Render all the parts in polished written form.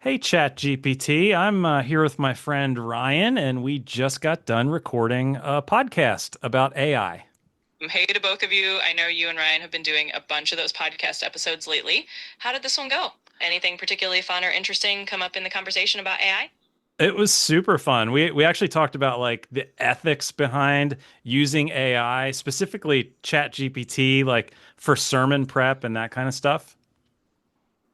Hey, ChatGPT. I'm here with my friend Ryan, and we just got done recording a podcast about AI. Hey to both of you. I know you and Ryan have been doing a bunch of those podcast episodes lately. How did this one go? Anything particularly fun or interesting come up in the conversation about AI? It was super fun. We actually talked about like the ethics behind using AI, specifically ChatGPT, like for sermon prep and that kind of stuff.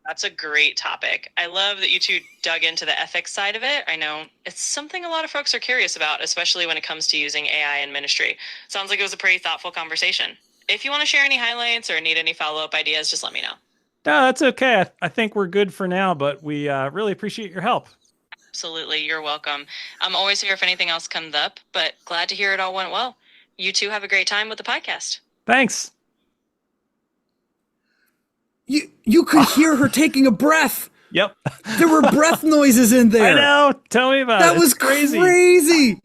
That's a great topic. I love that you two dug into the ethics side of it. I know it's something a lot of folks are curious about, especially when it comes to using AI in ministry. Sounds like it was a pretty thoughtful conversation. If you want to share any highlights or need any follow-up ideas, just let me know. No, that's okay. I think we're good for now, but we really appreciate your help. Absolutely, you're welcome. I'm always here if anything else comes up, but glad to hear it all went well. You two have a great time with the podcast. Thanks. You could hear her taking a breath. Yep. There were breath noises in there. I know. Tell me about it. That was It's crazy. crazy.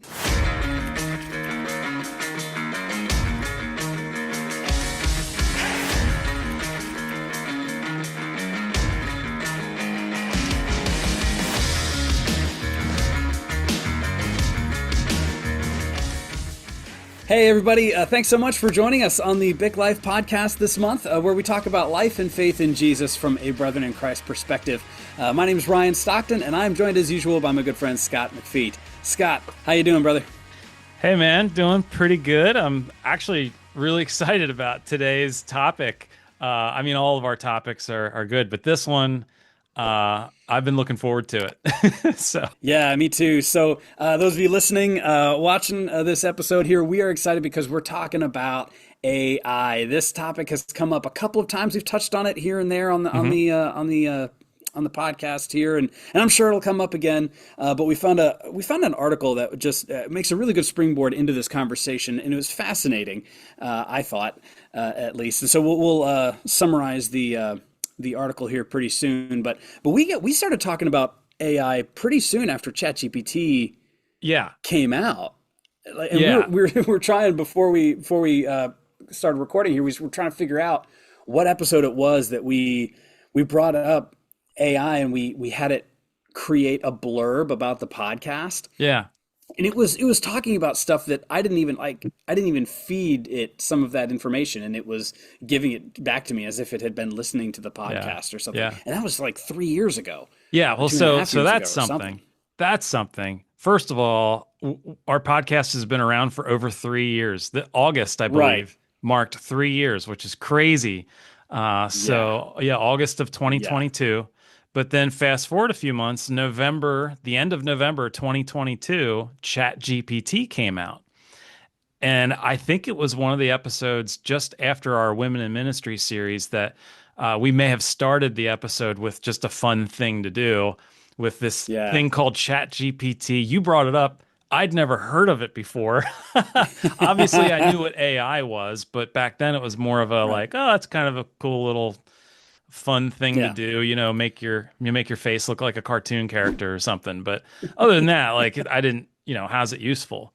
Hey, everybody. Thanks so much for joining us on the BIC Life Podcast this month, where we talk about life and faith in Jesus from a Brethren in Christ perspective. My name is Ryan Stockton, and I'm joined as usual by my good friend Scott McPhee. Scott, how you doing, brother? Hey man, doing pretty good. I'm actually really excited about today's topic. All of our topics are good, but this one, I've been looking forward to it. So, Yeah, me too. So those of you listening, watching this episode here, we are excited because we're talking about AI. This topic has come up a couple of times. We've touched on it here and there on the on the podcast here, and I'm sure it'll come up again. But we found an article that just makes a really good springboard into this conversation, and it was fascinating. I thought, at least, and so we'll summarize the article here pretty soon. But we started talking about AI pretty soon after ChatGPT yeah, came out. And yeah, we're trying before we started recording here. We were trying to figure out what episode it was that we brought up AI, and we had it create a blurb about the podcast. yeah, And it was talking about stuff that I didn't even like. I didn't even feed it some of that information, and it was giving it back to me as if it had been listening to the yeah, podcast or something. yeah, And that was like 3 years ago, yeah. Well, two and a so half so years that's ago or something. something. That's something. First of all, our podcast has been around for over 3 years. The August, I Right. believe, marked 3 years, which is crazy. Yeah. So yeah, August of Yeah. 2022. But then fast forward a few months, November, the end of November 2022, ChatGPT came out. And I think it was one of the episodes just after our Women in Ministry series that we may have started the episode with just a fun thing to do with this Yeah. thing called ChatGPT. You brought it up. I'd never heard of it before. Obviously, I knew what AI was, but back then it was more of a Right. like, oh, it's kind of a cool little fun thing to Yeah. do, make your face look like a cartoon character or something. But other than that, like I didn't, how's it useful?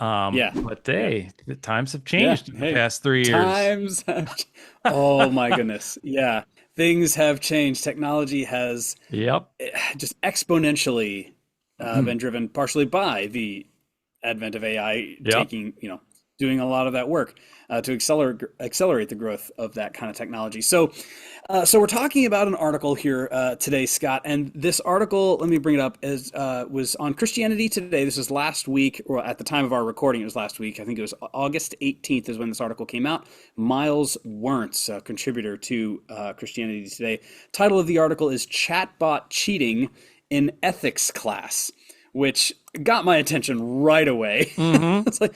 Yeah. But Yeah. the times have Yeah. changed in the Hey, past 3 years. times. Oh my goodness. Yeah. Things have changed. Technology has Yep. just exponentially Mhm. been driven partially by the advent of AI Yep. doing a lot of that work to accelerate the growth of that kind of technology. So we're talking about an article here today, Scott, and this article, let me bring it up, was on Christianity Today. This was last week, or at the time of our recording, it was last week. I think it was August 18th is when this article came out. Miles Wernz, a contributor to Christianity Today. Title of the article is "Chatbot Cheating in Ethics Class," which got my attention right away. Hmm. It's like,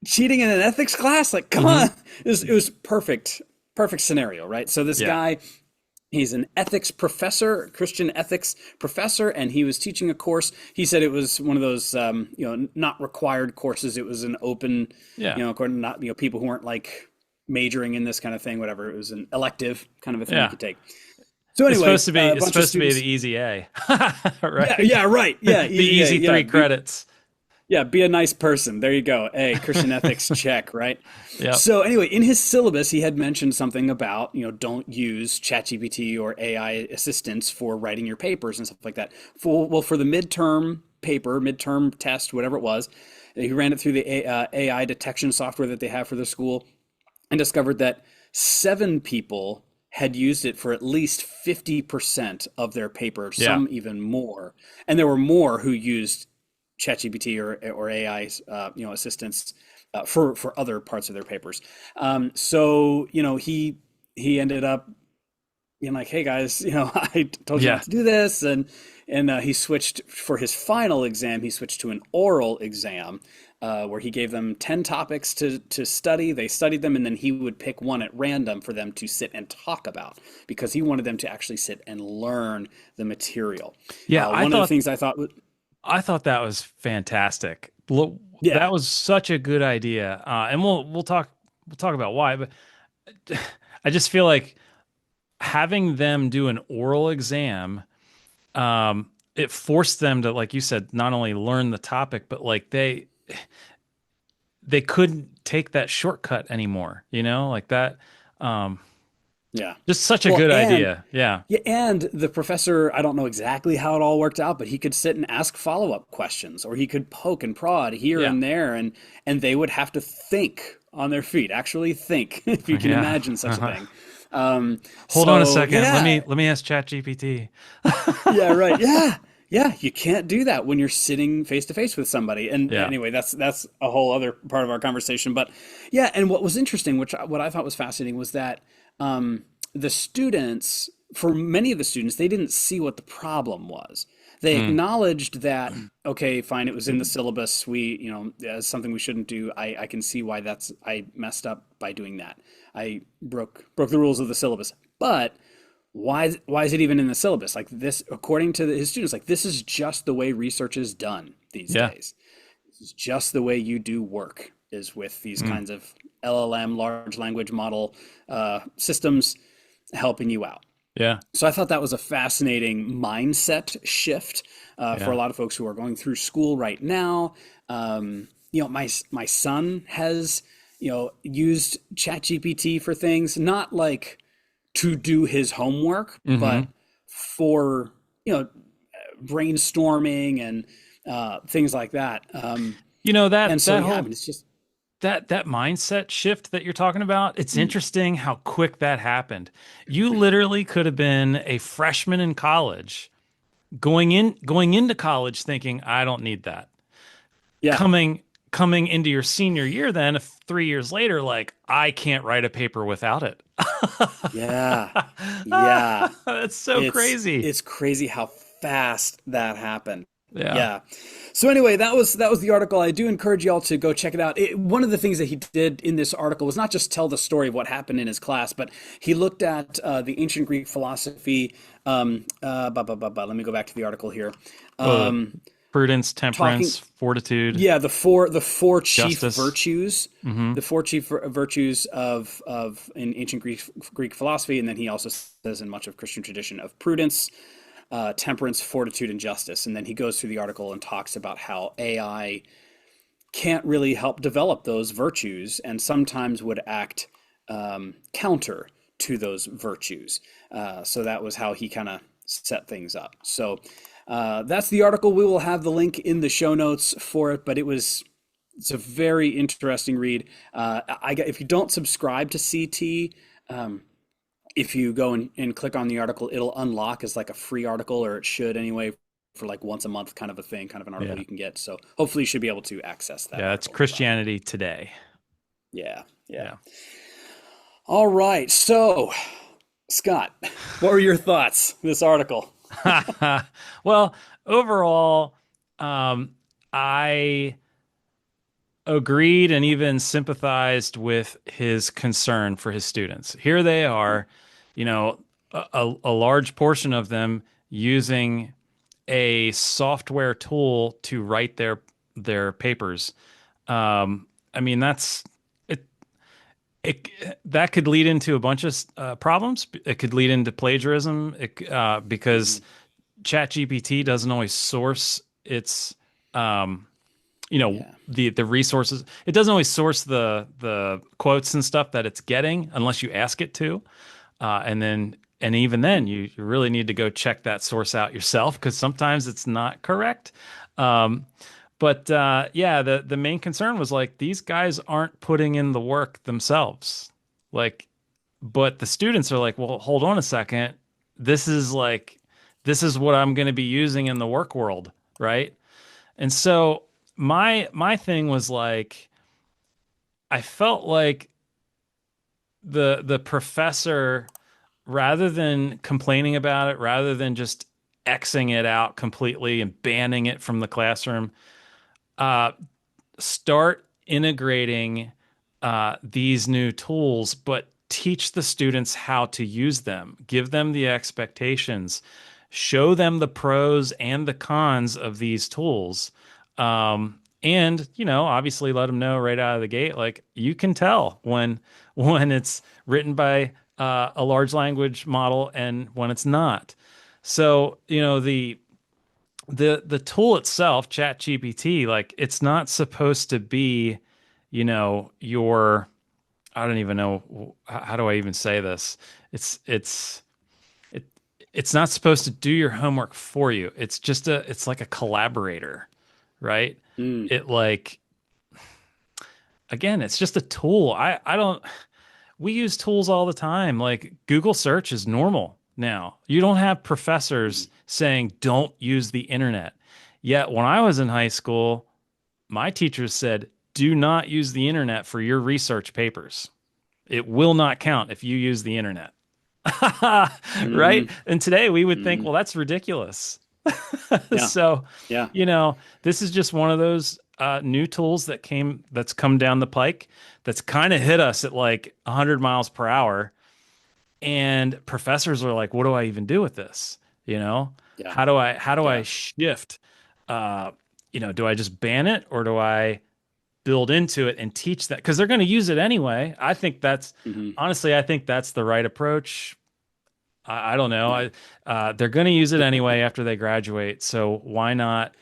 cheating in an ethics class? Like, come Hmm. on. It was perfect scenario, right? So this Yeah. guy, he's an ethics professor, Christian ethics professor, and he was teaching a course. He said it was one of those, not required courses. It was an open, Yeah. according to not, people who weren't like majoring in this kind of thing, whatever. It was an elective kind of a thing you Yeah. could take. So It's anyway, supposed to be a it's bunch of supposed to be students. the easy A, Yeah, right? yeah, right. Yeah, The easy, easy yeah, three credits. Yeah, be a nice person. There you go. Hey, Christian ethics check, right? Yep. So anyway, in his syllabus, he had mentioned something about, don't use ChatGPT or AI assistants for writing your papers and stuff like that. For the midterm paper, midterm test, whatever it was, he ran it through the AI detection software that they have for the school and discovered that 7 people had used it for at least 50% of their papers, Yeah. some even more. And there were more who used ChatGPT or AI, assistants for other parts of their papers. So he ended up being like, "Hey guys, I told you Yeah. not to do this," and he switched for his final exam. He switched to an oral exam. Where he gave them 10 topics to study. They studied them, and then he would pick one at random for them to sit and talk about because he wanted them to actually sit and learn the material. Yeah. One of the things I thought I thought that was fantastic. Look, yeah, that was such a good idea. And we'll talk about why, but I just feel like having them do an oral exam, it forced them to, like you said, not only learn the topic, but like they couldn't take that shortcut anymore, like that. Um, yeah. just such a Well, good and idea. Yeah. yeah, and the professor, I don't know exactly how it all worked out, but he could sit and ask follow-up questions, or he could poke and prod here Yeah. and there, and they would have to think on their feet, actually think, if you can Yeah. imagine such a Uh-huh. thing. Hold on a So second. Let yeah, me let me ask ChatGPT. yeah, right. Yeah. Yeah, you can't do that when you're sitting face to face with somebody. And Yeah. anyway, that's a whole other part of our conversation. But yeah, and what was interesting, what I thought was fascinating, was that the students, for many of the students, they didn't see what the problem was. They Mm. acknowledged that, okay, fine, it was in the syllabus. As something we shouldn't do. I can see why I messed up by doing that. I broke the rules of the syllabus. But why is it even in the syllabus? Like this, according to his students, like this is just the way research is done these Yeah. days. This is just the way you do work, is with these Mm. kinds of LLM, large language model systems helping you out. Yeah. So I thought that was a fascinating mindset shift for a Yeah. lot of folks who are going through school right now. My son has used ChatGPT for things, not like to do his homework, but Hmm. for brainstorming and things like that. That And so that yeah, I whole mean, it's just that mindset shift that you're talking about, it's mm, interesting how quick that happened. You literally could have been a freshman in college, going into college thinking, I don't need that. yeah, Coming into your senior year, then 3 years later, like, I can't write a paper without it. yeah, yeah. That's so It's crazy. it's crazy how fast that happened. Yeah. Yeah. So anyway, that was the article. I do encourage y'all to go check it out. One of the things that he did in this article was not just tell the story of what happened in his class, but he looked at the ancient Greek philosophy. Let me go back to the article here. Uh, Um, Prudence, talking temperance, fortitude, Yeah, the four chief justice. virtues, Hmm. the four chief virtues of in ancient Greek philosophy, and then he also says in much of Christian tradition of prudence, temperance, fortitude, and justice. And then he goes through the article and talks about how AI can't really help develop those virtues, and sometimes would act counter to those virtues. So that was how he kind of set things up. So that's the article. We will have the link in the show notes for it, but it's a very interesting read. If you don't subscribe to CT, if you go and click on the article, it'll unlock as like a free article, or it should anyway, for like once a month kind of a thing, kind of an article Yeah. you can get. So hopefully you should be able to access that Yeah, it's article as well. Christianity Today. Yeah, yeah. Yeah. All right. So, Scott, what were your thoughts on this article? Well, overall, I agreed and even sympathized with his concern for his students. Here they are, a large portion of them using a software tool to write their papers. I mean, it. It that could lead into a bunch of problems. It could lead into plagiarism. Because Mhm. ChatGPT doesn't always source its Yeah. the resources. It doesn't always source the quotes and stuff that it's getting unless you ask it to. And even then, you really need to go check that source out yourself because sometimes it's not correct. Um, but yeah, the main concern was like these guys aren't putting in the work themselves. Like, but the students are like, well, hold on a second. This is like this is what I'm going to be using in the work world, right? And so my thing was like I felt like the professor, rather than complaining about it, rather than just Xing it out completely and banning it from the classroom, uh, start integrating these new tools, but teach the students how to use them, give them the expectations, show them the pros and the cons of these tools. And obviously let them know right out of the gate, like you can tell when it's written by a large language model and when it's not. So, the tool itself, ChatGPT, like it's not supposed to be, your I don't even know how do I even say this. It's it it's not supposed to do your homework for you. It's like a collaborator, right? Mm. It like again, it's just a tool. I don't We use tools all the time. Like Google search is normal now. You don't have professors saying don't use the internet. Yet when I was in high school, my teachers said, do not use the internet for your research papers. It will not count if you use the internet. Right? Mm-hmm. And today we would think, Mm-hmm. well, that's ridiculous. Yeah. So, Yeah. this is just one of those new tools that's come down the pike that's kind of hit us at like 100 miles per hour. And professors are like, what do I even do with this? Yeah. How do I Yeah. shift? Do I just ban it or do I build into it and teach that? Because they're going to use it anyway. Mm-hmm. Honestly, I think that's the right approach. I don't know. Yeah. They're going to use it anyway after they graduate. So why not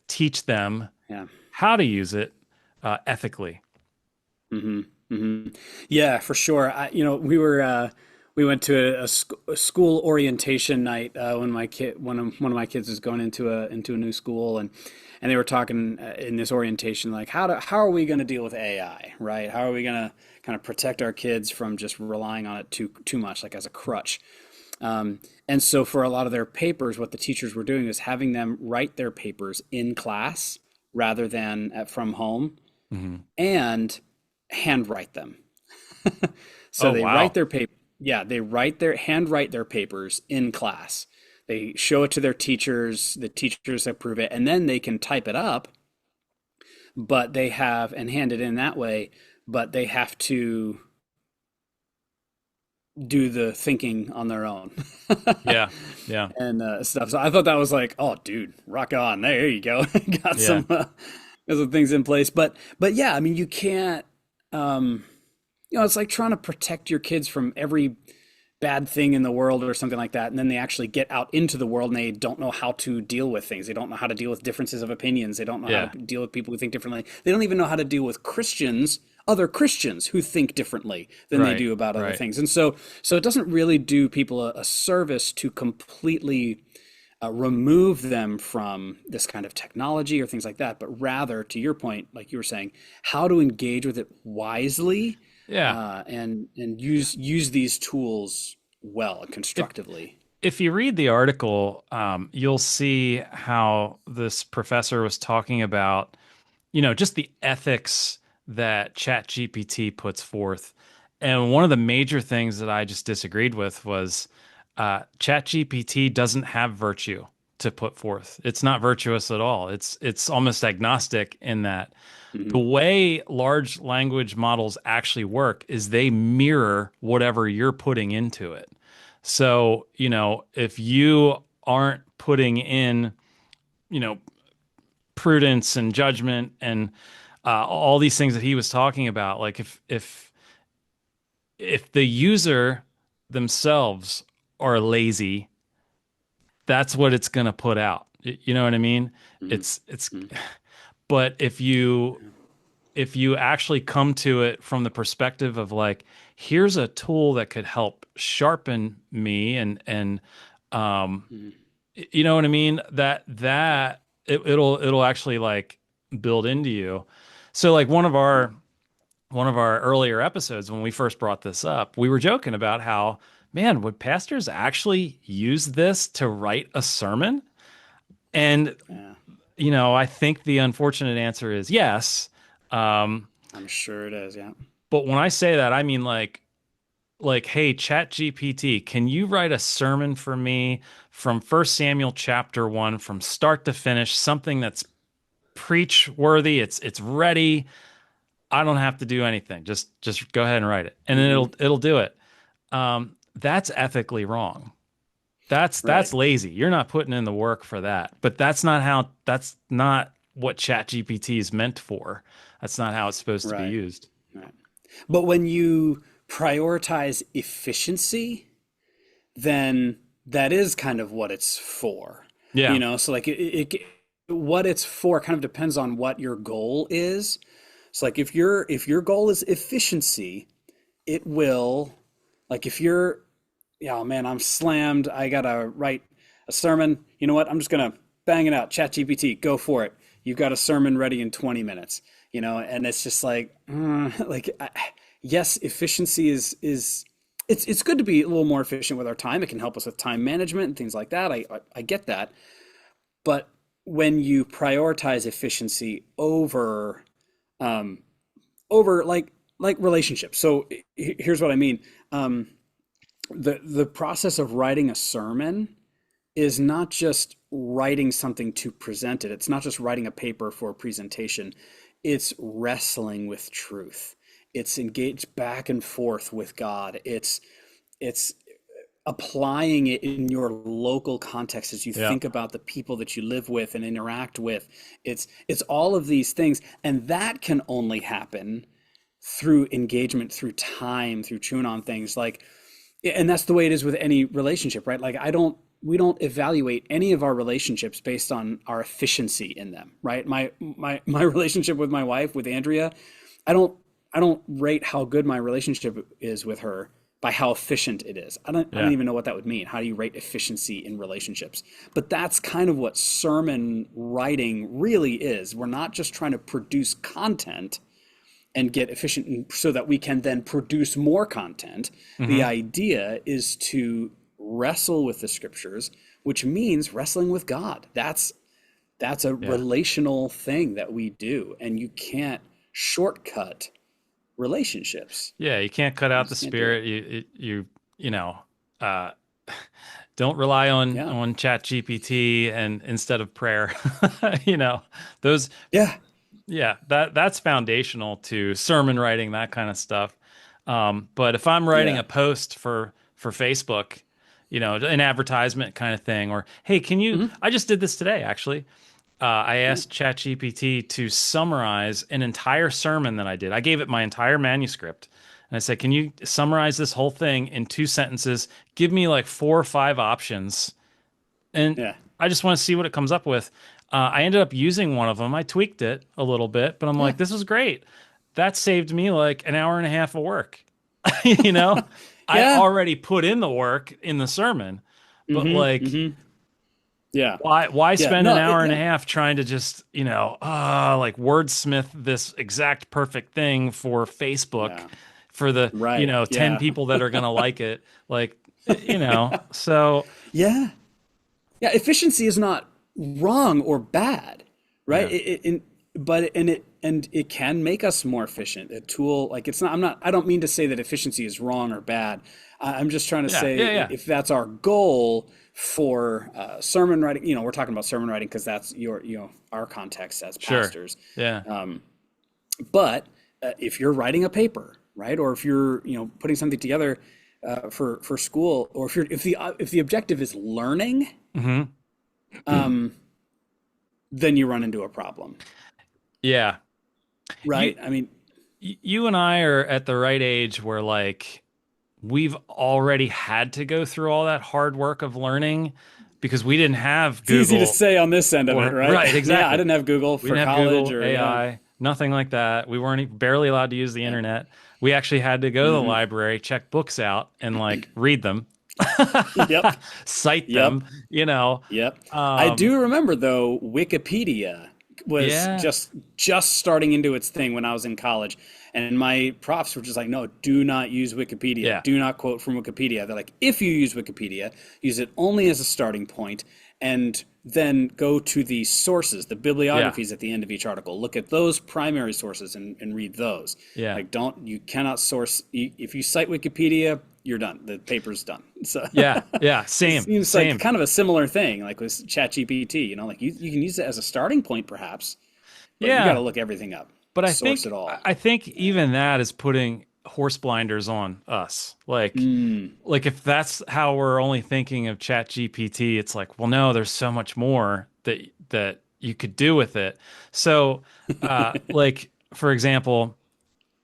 teach them Yeah. how to use it ethically? Mm-hmm. Mm-hmm. Yeah, for sure. We went to a school orientation night when one of my kids was going into a new school, and they were talking in this orientation like how are we going to deal with AI, right? How are we going to kind of protect our kids from just relying on it too much, like as a crutch? And so for a lot of their papers, what the teachers were doing is having them write their papers in class rather than from home, Hmm. and handwrite them. So Oh, they write wow. their paper. Yeah, they handwrite their papers in class. They show it to their teachers. The teachers approve it, and then they can type it up. But they have and hand it in that way. But they have to do the thinking on their own Yeah. Yeah. and stuff. So I thought that was like, oh, dude, rock on. There you go. Got Yeah. some things in place. But yeah, I mean, you can't. It's like trying to protect your kids from every bad thing in the world or something like that, and then they actually get out into the world and they don't know how to deal with things. They don't know how to deal with differences of opinions. They don't know how Yeah. to deal with people who think differently. They don't even know how to deal with other Christians who think differently than they Right. do about other Right. things. And so it doesn't really do people a service to completely remove them from this kind of technology or things like that, but rather, to your point, like you were saying, how to engage with it wisely, Yeah. and use these tools well and If constructively. if you read the article, you'll see how this professor was talking about, just the ethics that ChatGPT puts forth. And one of the major things that I just disagreed with was ChatGPT doesn't have virtue to put forth. It's not virtuous at all. It's almost agnostic in that the Hmm. way large language models actually work is they mirror whatever you're putting into it. So, if you aren't putting in, you know, prudence and judgment and all these things that he was talking about, like if the user themselves are lazy, that's what it's going to put out. You know what I mean? Hmm. It's Hmm. But if you actually come to it from the perspective of like, here's a tool that could help sharpen me and um Mhm. you know what I mean? It'll actually like build into you. So like one of our earlier episodes when we first brought this up, we were joking about how, man, would pastors actually use this to write a sermon? And Yeah, you know, I think the unfortunate answer is yes. Um, I'm sure it is. Yeah. but when I say that, I mean like, hey, ChatGPT, can you write a sermon for me from First Samuel chapter 1 from start to finish, something that's preach worthy, it's ready. I don't have to do anything. Just go ahead and write it. And then Hmm. it'll do it. That's ethically wrong. That's Right. lazy. You're not putting in the work for that. But that's not what ChatGPT is meant for. That's not how it's supposed to be Right. used. Right. But when you prioritize efficiency, then that is kind of what it's for. Yeah. So like what it's for kind of depends on what your goal is. So like if your goal is efficiency, it will, like if you're, yeah, man, I'm slammed. I gotta write a sermon. You know what? I'm just gonna bang it out. Chat GPT, go for it. You've got a sermon ready in 20 minutes. And it's just like, yes, efficiency is it's good to be a little more efficient with our time. It can help us with time management and things like that. I get that. But when you prioritize efficiency um, over like relationships. So here's what I mean. Um, the process of writing a sermon is not just writing something to present it. It's not just writing a paper for a presentation. It's wrestling with truth. It's engaged back and forth with God. It's applying it in your local context as you Yeah. think about the people that you live with and interact with. It's all of these things, and that can only happen through engagement, through time, through chewing on things like, and that's the way it is with any relationship, right? Like we don't evaluate any of our relationships based on our efficiency in them, right? My relationship with my wife, with Andrea, I don't I don't rate how good my relationship is with her by how efficient it is. I don't Yeah. even know what that would mean. How do you rate efficiency in relationships? But that's kind of what sermon writing really is. We're not just trying to produce content and get efficient so that we can then produce more content. The Hmm. idea is to wrestle with the scriptures, which means wrestling with God. That's a Yeah. relational thing that we do, and you can't shortcut relationships. Yeah. You can't cut You out the just can't do it. spirit. You know, uh, don't rely Yeah. on Chat GPT and instead of prayer. You know, those Yeah. yeah, that's foundational to sermon writing, that kind of stuff. But if I'm writing Yeah. a post for Facebook, you know, an advertisement kind of thing, or hey, can you? Hmm. I just did this today, actually. I Yeah. asked ChatGPT to summarize an entire sermon that I did. I gave it my entire manuscript, and I said, "Can you summarize this whole thing in 2 sentences? Give me like 4 or 5 options, and Yeah. I just want to see what it comes up with." I ended up using one of them. I tweaked it a little bit, but I'm Yeah. like, this was great. That saved me like an hour and a half of work. You know, I Yeah. already put in the work in the sermon, but Hmm. like, Hmm. Yeah. why Yeah. spend an No. hour and a No. half trying to just, you know, like wordsmith this exact perfect thing for Facebook Yeah. for the, you Right. know, 10 Yeah. people that are going to like it. Like, you know, so Yeah. Yeah, efficiency is not wrong or bad, right? yeah. But it can make us more efficient. A tool like it's not. I don't mean to say that efficiency is wrong or bad. I'm just trying to Yeah. say Yeah. Yeah. if that's our goal for sermon writing. We're talking about sermon writing because that's our context as Sure. pastors. Yeah. But if you're writing a paper, right, or if you're putting something together for school, or if the objective is learning, Hmm. um, then you run into a problem, Yeah. You right? I mean, you and I are at the right age where like we've already had to go through all that hard work of learning because we didn't have It's easy to Google say on this end of it, right? right, exactly. Yeah, I didn't have Google We for didn't have college Google, or AI, nothing like that. We weren't barely allowed to use the internet. We actually had to go to the library, check books out, and like read them, Yep. cite Yep. them, you know. Yep. I Um, do remember though, Wikipedia was yeah, just starting into its thing when I was in college. And my profs were just like, no, do not use Wikipedia. yeah, Do not quote from Wikipedia. They're like, if you use Wikipedia, use it only as a starting point and then go to the sources, the yeah, bibliographies at the end of each article. Look at those primary sources and read those. yeah. Like, you cannot source, if you cite Wikipedia, you're done. The paper's done. So Yeah, yeah, it same, seems like same. kind of a similar thing, like with ChatGPT, like you can use it as a starting point perhaps, but you got to Yeah, look everything up, but source it all. I think even that is putting horse blinders on us. Like if that's how we're only thinking of Chat GPT, it's like, well, no, there's so much more that you could do with it. So, like for example,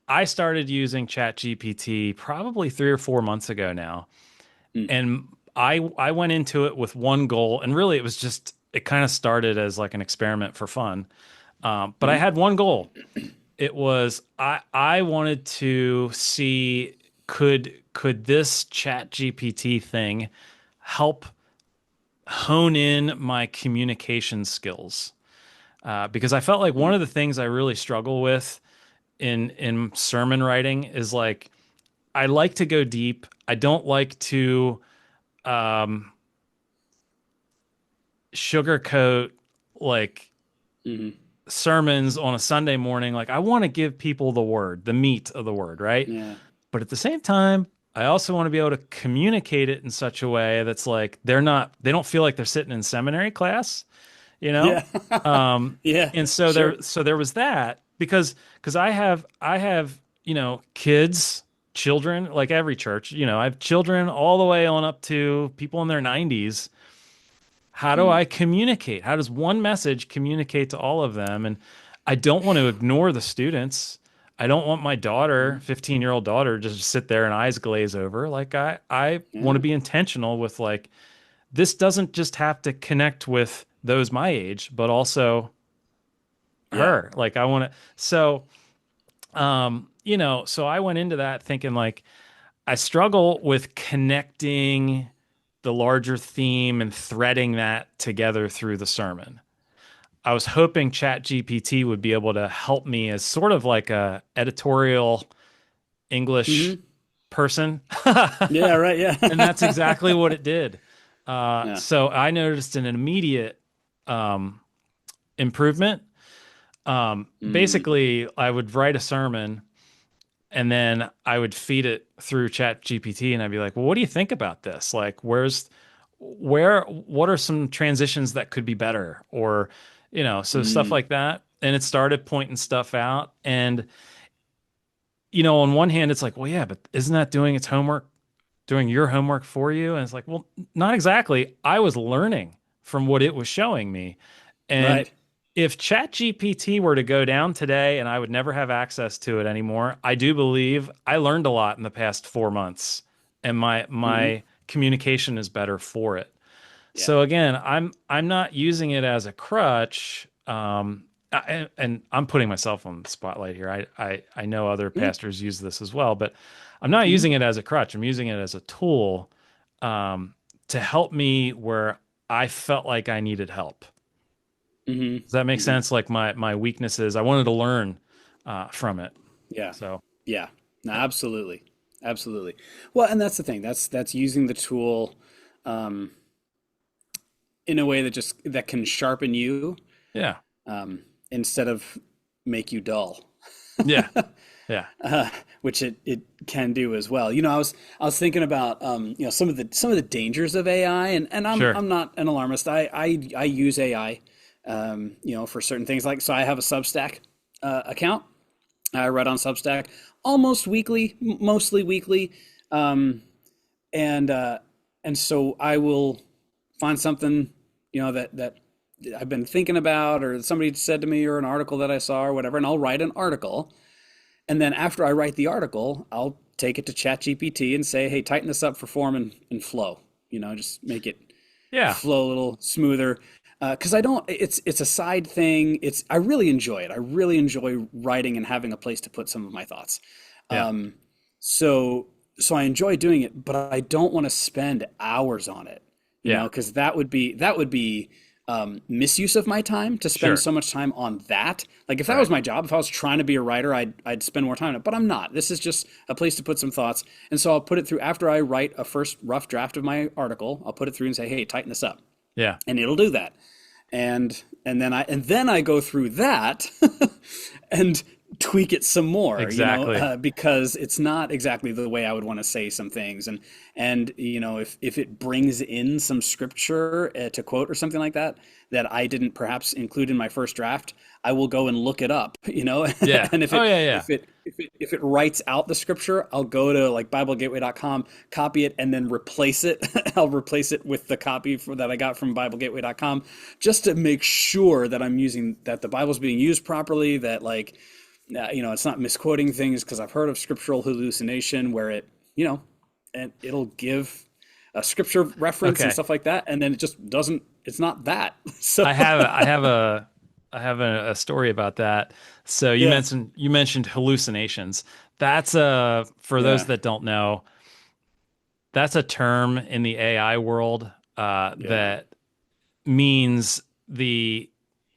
I started using Chat GPT probably 3 or 4 months ago now, and I went into it with one goal, and really it kind of started as like an experiment for fun. But I had one goal. It was I wanted to see could this Chat GPT thing help hone in my communication skills, because I felt like one of the things I really struggle with in sermon writing is like I like to go deep. I don't like to um, sugarcoat like sermons on a Sunday morning. Like I want to give people the word, the meat of the word, right? Yeah. But at the same time, I also want to be able to communicate it in such a way that's like they don't feel like they're sitting in seminary class, you know? Yeah. Um, Yeah. and so Sure. there was that because I have, kids, children, like every church, I have children all the way on up to people in their 90s. How do I communicate? How does one message communicate to all of them? And I don't want to ignore the students. I don't want my daughter, 15-year-old daughter, to just sit there and eyes glaze over. Like I want to Yeah. be intentional with like this doesn't just have to connect with those my age, but also Yeah. her. Like I want to so I went into that thinking like I struggle with connecting the larger theme and threading that together through the sermon. I was hoping ChatGPT would be able to help me as sort of like a editorial English Hmm. person. Yeah. Right. Yeah. And that's exactly what it did. Yeah. So I noticed an immediate um, improvement. Mm. Basically, I would write a sermon and then I would feed it through Chat GPT and I'd be like, well, what do you think about this? Like, what are some transitions that could be better? Or, so stuff Mm. like that. And it started pointing stuff out. And, on one hand, it's like, well, yeah, but isn't that doing its homework, doing your homework for you? And it's like, well, not exactly. I was learning from what it was showing me. And Right. if ChatGPT were to go down today and I would never have access to it anymore, I do believe I learned a lot in the past 4 months, and Hmm. my communication is better for it. Yeah. So again, I'm not using it as a crutch. And I'm putting myself on the spotlight here. I know other Yeah. pastors use this as well, but I'm not Hmm. using it as a crutch. I'm using it as a tool um, to help me where I felt like I needed help. Hmm. Does that make Hmm. sense? Like my weaknesses, I wanted to learn from it. Yeah. So Yeah. No, absolutely. Absolutely. Well, and that's the thing. That's using the tool um, in a way that can sharpen you yeah, instead of make you dull. yeah, yeah, Which it can do as well. I was thinking about some of the dangers of AI, and sure, I'm not an alarmist. I use AI, for certain things. Like, so I have a Substack account. I write on Substack almost weekly, mostly weekly, um, and so I will find something that I've been thinking about, or somebody said to me, or an article that I saw, or whatever, and I'll write an article. And then after I write the article, I'll take it to ChatGPT and say, "Hey, tighten this up for form and flow. Just make it Yeah. flow a little smoother. Because I don't, it's a side thing. I really enjoy it. I really enjoy writing and having a place to put some of my thoughts. Yeah. Um, so so I enjoy doing it, but I don't want to spend hours on it, Yeah. because that would be misuse of my time to spend Sure. so much time on that. Like if that was Right. my job, if I was trying to be a writer, I'd spend more time on it, but I'm not. This is just a place to put some thoughts. And so I'll put it through after I write a first rough draft of my article. I'll put it through and say, "Hey, tighten this up." Yeah. And it'll do that. And then I go through that and tweak it some more, Exactly. because it's not exactly the way I would want to say some things. And if it brings in some scripture to quote or something like that I didn't perhaps include in my first draft, I will go and look it up, Yeah. and if Oh it yeah. Yeah. if it writes out the scripture, I'll go to like BibleGateway.com, copy it, and then replace it. I'll replace it with the copy that I got from BibleGateway.com, just to make sure that that the Bible's being used properly, that it's not misquoting things, because I've heard of scriptural hallucination where and it'll give a scripture reference and Okay. stuff like that, and then it just doesn't. It's not that. So I have a story about that. So yeah, you mentioned hallucinations. That's for those yeah, that don't know, that's a term in the AI world yeah, that means the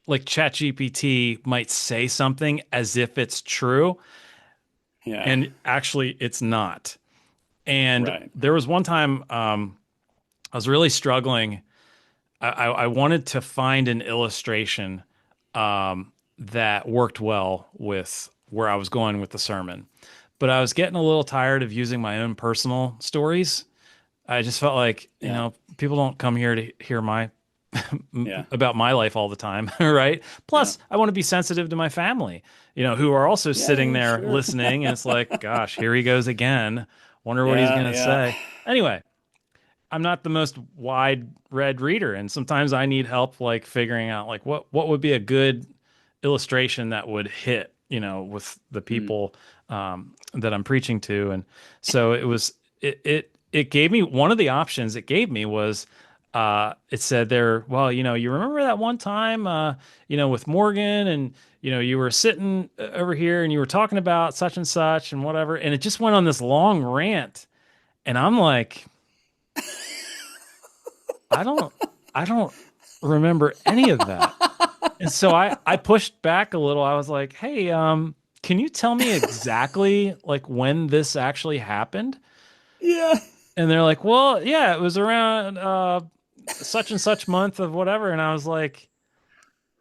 like ChatGPT might say something as if it's true, yeah. and actually it's not. And Right. there was one time I was really struggling. I wanted to find an illustration that worked well with where I was going with the sermon, but I was getting a little tired of using my own personal stories. I just felt like, Yeah, people don't come here to hear my yeah, about my life all the time, right? yeah, Plus, I want to be sensitive to my family, who are also sitting yeah. there Sure. listening, and it's like, gosh, here he goes again. Wonder what he's Yeah, gonna yeah, say. Anyway, I'm not the most wide read reader, and sometimes I need help like figuring out like what would be a good illustration that would hit, with the mm, people that I'm preaching to. And so it gave me one of the options it gave me was it said there, well, you remember that one time with Morgan, and you were sitting over here and you were talking about such and such and whatever, and it just went on this long rant, and I'm like, I don't I don't remember any of that. And so I pushed back a little. I was like, "Hey, can you tell me exactly like when this actually happened?" yeah. And they're like, "Well, yeah, it was around such and such month of whatever." And I was like,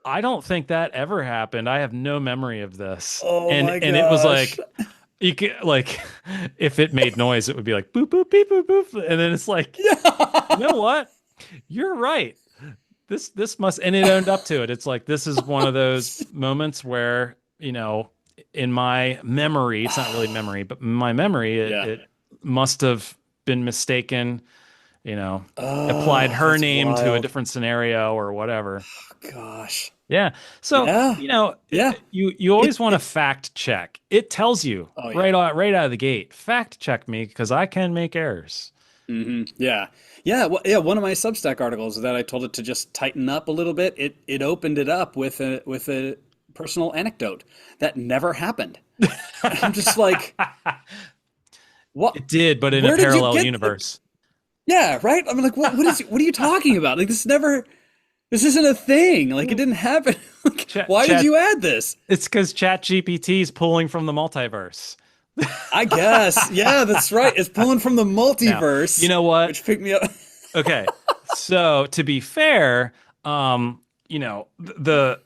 "I don't think that ever happened. I have no memory of this." Oh And my and it was gosh. like you could like if it made noise, it would be like boop boop beep boop boop. And then it's like, you Yeah. know what? You're right. This must, and it owned up to it. It's like this is one of those moments where, in my memory, it's not really memory, but in my memory, it, Yeah. it must have been mistaken, applied Oh, her that's name to a wild. different scenario or whatever. Gosh. Yeah. So, Yeah. Yeah. you It always want to it fact check. It tells you Oh yeah. right out of the gate, fact check me because I can make errors. Yeah. Yeah, well, yeah, one of my Substack articles that I told it to just tighten up a little bit, it opened it up with a personal anecdote that never happened. I'm just like, what It did, but in a where did you parallel get universe. Yeah, right? I'm like, what are you talking about? Like this isn't a thing. Like it didn't happen. Like, Chat, why did chat you add this? It's because ChatGPT is pulling from the multiverse. I guess. Yeah, that's right. It's pulling from the Now, you multiverse, know what? which picked me up. Okay, so to be fair, the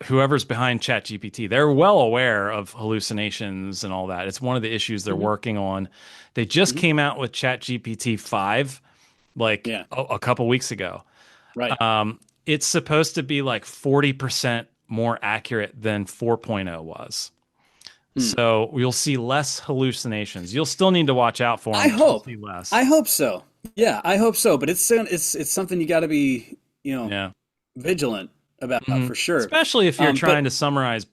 whoever's behind ChatGPT, they're well aware of hallucinations and all that. It's one of the issues they're Mhm, working on. They just mhm. came out with ChatGPT 5 like Yeah, a couple weeks ago. right. It's supposed to be like 40% more accurate than 4.0 was. Hmm. So you'll see less hallucinations. You'll still need to watch out for I them, but you'll hope. see less. I hope so. Yeah, I hope so. But it's something you got to be, Yeah. vigilant about Hmm. for sure. Especially if you're trying But to summarize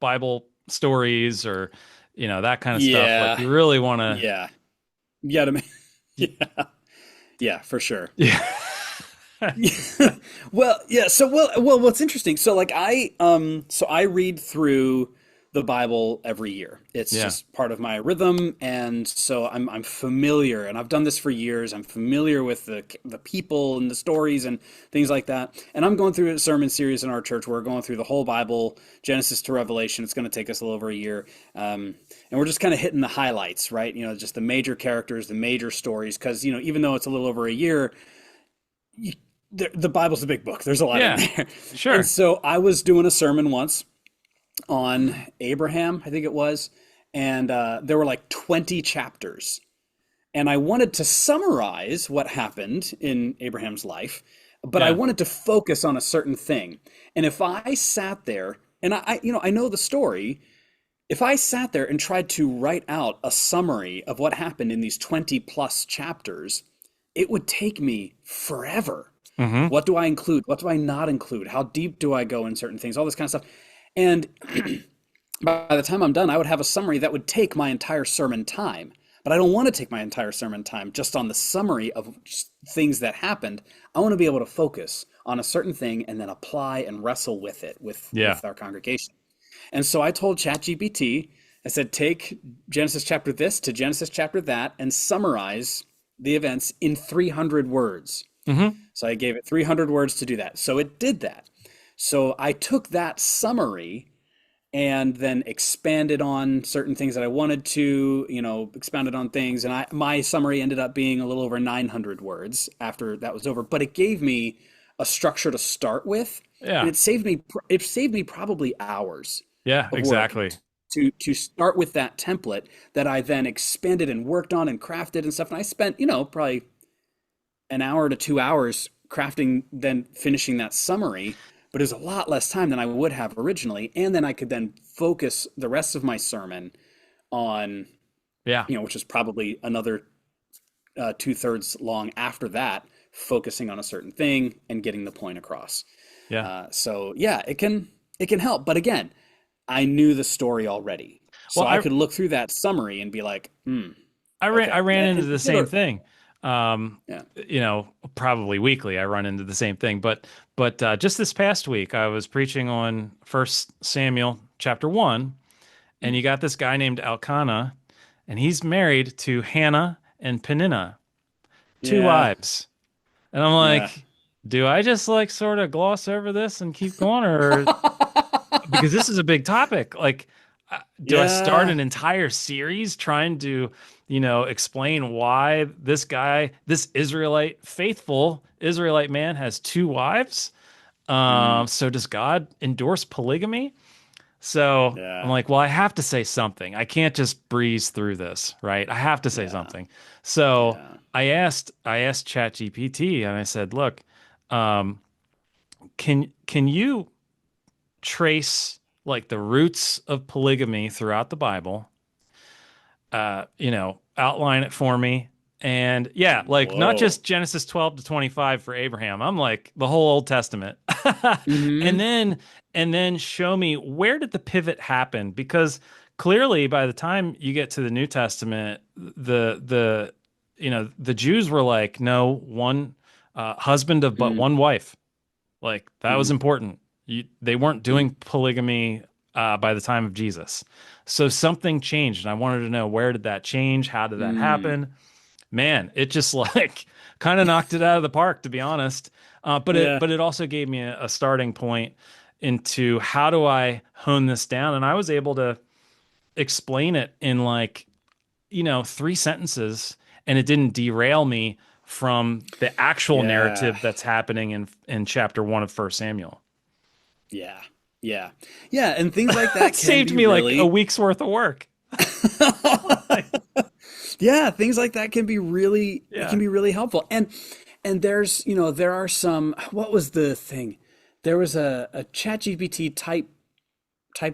Bible stories or, that kind of stuff. Like yeah, you really want to, yeah, you got to. Yeah, yeah, for sure. yeah. Well, yeah. So, well, what's interesting? So, like, I read through the Bible every year. It's Yeah. just part of my rhythm, and so I'm familiar, and I've done this for years. I'm familiar with the people and the stories and things like that. And I'm going through a sermon series in our church. We're going through the whole Bible, Genesis to Revelation. It's going to take us a little over a year, and we're just kind of hitting the highlights, right? Just the major characters, the major stories, because even though it's a little over a year. The Bible's a big book. There's a lot in Yeah. there. Sure. And so I was doing a sermon once on Abraham, I think it was, and there were like 20 chapters. And I wanted to summarize what happened in Abraham's life, but I Yeah. wanted to focus on a certain thing. And if I sat there, and I know the story, if I sat there and tried to write out a summary of what happened in these 20 plus chapters, it would take me forever. Hmm. What do I include? What do I not include? How deep do I go in certain things? All this kind of stuff. And by the time I'm done, I would have a summary that would take my entire sermon time. But I don't want to take my entire sermon time just on the summary of just things that happened. I want to be able to focus on a certain thing and then apply and wrestle with it with our congregation. And so I told ChatGPT, I said, take Genesis chapter this to Genesis chapter that and summarize the events in 300 words. Hmm. So I gave it 300 words to do that. So it did that. So I took that summary and then expanded on certain things that I wanted to, expounded on things. And my summary ended up being a little over 900 words after that was over. But it gave me a structure to start with. Yeah. And it saved me probably hours. Yeah, Of exactly. work to start with that template that I then expanded and worked on and crafted and stuff. And I spent, probably an hour to 2 hours crafting, then finishing that summary, but it was a lot less time than I would have originally. And then I could then focus the rest of my sermon on, Yeah. which is probably another 2/3 long after that, focusing on a certain thing and getting the point across. Yeah. So yeah, it can help. But again, I knew the story already. So Well, I could look through that summary and be like, I ran into the same thing. Yeah. Probably weekly I run into the same thing. But just this past week, I was preaching on First Samuel chapter 1, and you got this guy named Elkanah, and he's married to Hannah and Peninnah, two Yeah. wives. And I'm like, Yeah. do I just like sort of gloss over this and keep going, or because this is a big topic? Like, do I start an entire series trying to, explain why this guy, this faithful Israelite man, has two wives? So does God endorse polygamy? So I'm like, well, I have to say something. I can't just breeze through this, right? I have to say something. So I asked ChatGPT, and I said, look, can you trace like the roots of polygamy throughout the Bible, outline it for me. And not just Genesis 12 to 25 for Abraham. I'm like the whole Old Testament. And then show me, where did the pivot happen? Because clearly by the time you get to the New Testament, the Jews were like, no, one husband of but one wife. Like that was important. They weren't doing polygamy by the time of Jesus. So something changed, and I wanted to know, where did that change? How did that happen? Man, it just like kind of knocked it out of the park, to be honest. But it also gave me a starting point into how do I hone this down, and I was able to explain it in 3 sentences, and it didn't derail me from the actual narrative that's happening in chapter 1 of First Samuel. Yeah. And things like that saved me like a week's worth of work. Yeah, things like that can be really helpful. And there's, there are some, what was the thing? There was a ChatGPT type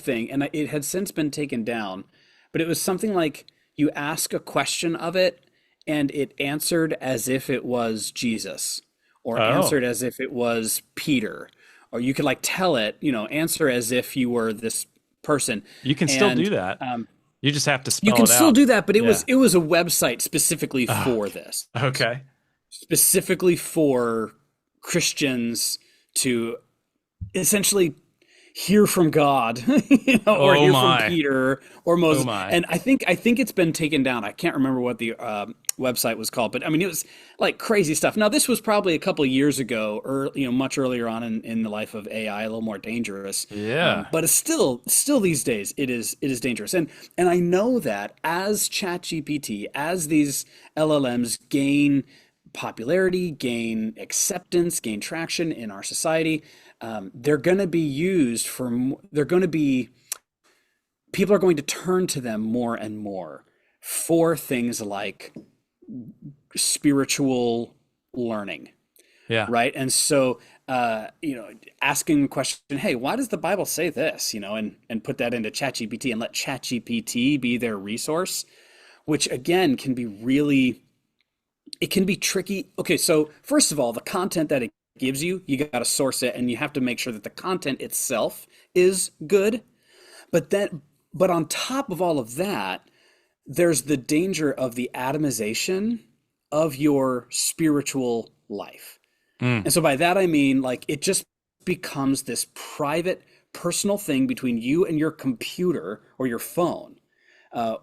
thing, and it had since been taken down, but it was something like you ask a question of it and it answered as if it was Jesus, or answered as if it was Peter, or you could tell it, answer as if you were this person. You can still do that. You just have to spell it out. You can still do that, but it was a website specifically for this. Okay. Specifically for Christians to essentially hear from God, or Oh hear from my. Peter or Oh Moses. my. And I think it's been taken down. I can't remember what the website was called, but I mean, it was like crazy stuff. Now, this was probably a couple of years ago, or much earlier on in the life of AI, a little more dangerous. Yeah. But it's still these days, it is dangerous. And I know that as ChatGPT, as these LLMs gain popularity, gain acceptance, gain traction in our society, they're going to be used for, they're going to be, people are going to turn to them more and more for things like spiritual learning, Yeah. right? And so, asking the question, hey, why does the Bible say this? And put that into ChatGPT and let ChatGPT be their resource, which again can be really, it can be tricky. Okay, so first of all, the content that it gives you, you got to source it, and you have to make sure that the content itself is good. But on top of all of that, there's the danger of the atomization of your spiritual life. Mm. And so by that I mean, like, it just becomes this private, personal thing between you and your computer or your phone.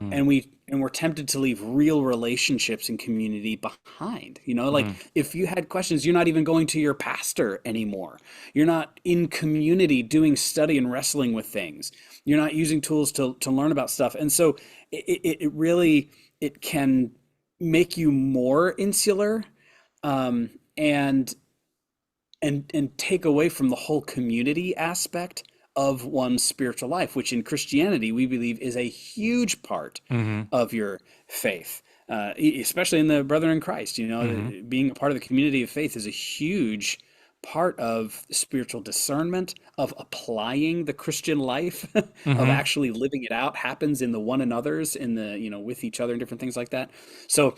Mm. And we're tempted to leave real relationships and community behind. Like, Mm. if you had questions, you're not even going to your pastor anymore. You're not in community doing study and wrestling with things. You're not using tools to learn about stuff. And so it really, it can make you more insular, and take away from the whole community aspect of one's spiritual life, which in Christianity we believe is a huge part Mm-hmm. of your faith, especially in the Brethren in Christ. Mm-hmm. Being a part of the community of faith is a huge part of spiritual discernment, of applying the Christian life, of Mm-hmm. actually living it out, happens in the one another's, in the, with each other and different things like that. So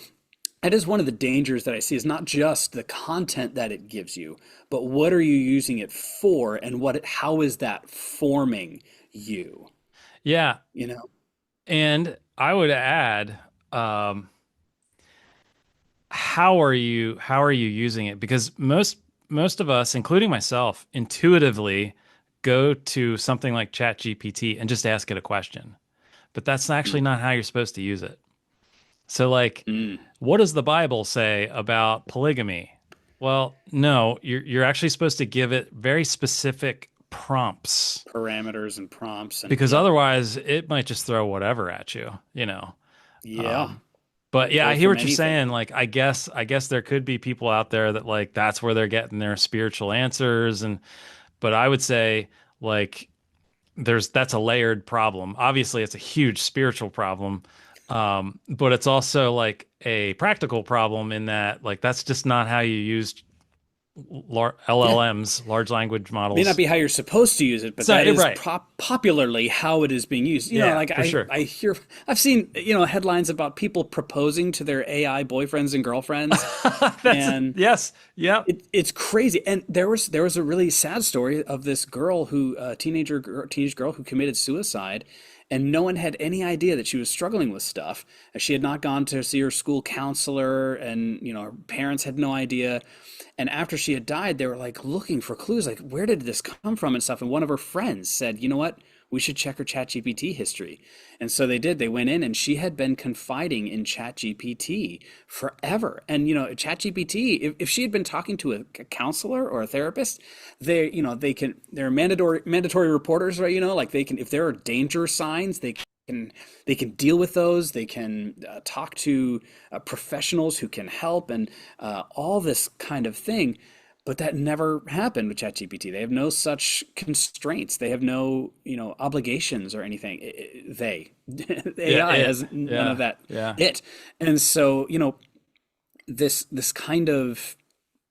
that is one of the dangers that I see, is not just the content that it gives you, but what are you using it for, and how is that forming you, Yeah. you know? And I would add, um, how are you using it? Because most of us, including myself, intuitively go to something like ChatGPT and just ask it a question. But that's actually Mm, not how you're supposed to use it. So like, mm. what does the Bible say about polygamy? Well, no, you're actually supposed to give it very specific prompts, Parameters and prompts, and because yep. otherwise it might just throw whatever at you, you know. Yeah. Um, but yeah, I Pull hear from what you're anything. saying. Like, I guess there could be people out there that like that's where they're getting their spiritual answers, and but I would say like that's a layered problem. Obviously, it's a huge spiritual problem, but it's also like a practical problem in that like that's just not how you use Yeah. LLMs, large language May not models. be how you're supposed to use it, but So that is right, popularly how it is being used. yeah, Like, for sure. I've seen, headlines about people proposing to their AI boyfriends and girlfriends, That's and yes, yep. it's crazy. And there was a really sad story of this girl who, teenage girl who committed suicide, and no one had any idea that she was struggling with stuff. She had not gone to see her school counselor, and her parents had no idea. And after she had died, they were like looking for clues, like, where did this come from and stuff. And one of her friends said, you know what? We should check her ChatGPT history. And so they did. They went in, and she had been confiding in ChatGPT forever. And ChatGPT, if she had been talking to a counselor or a therapist, they're mandatory reporters, right? Like, they can, if there are danger signs, they can deal with those. They can talk to professionals who can help, and all this kind of thing. But that never happened with ChatGPT. They have no such constraints. They have no, obligations or anything. The Yeah, AI has none of yeah, that. yeah. And so, this kind of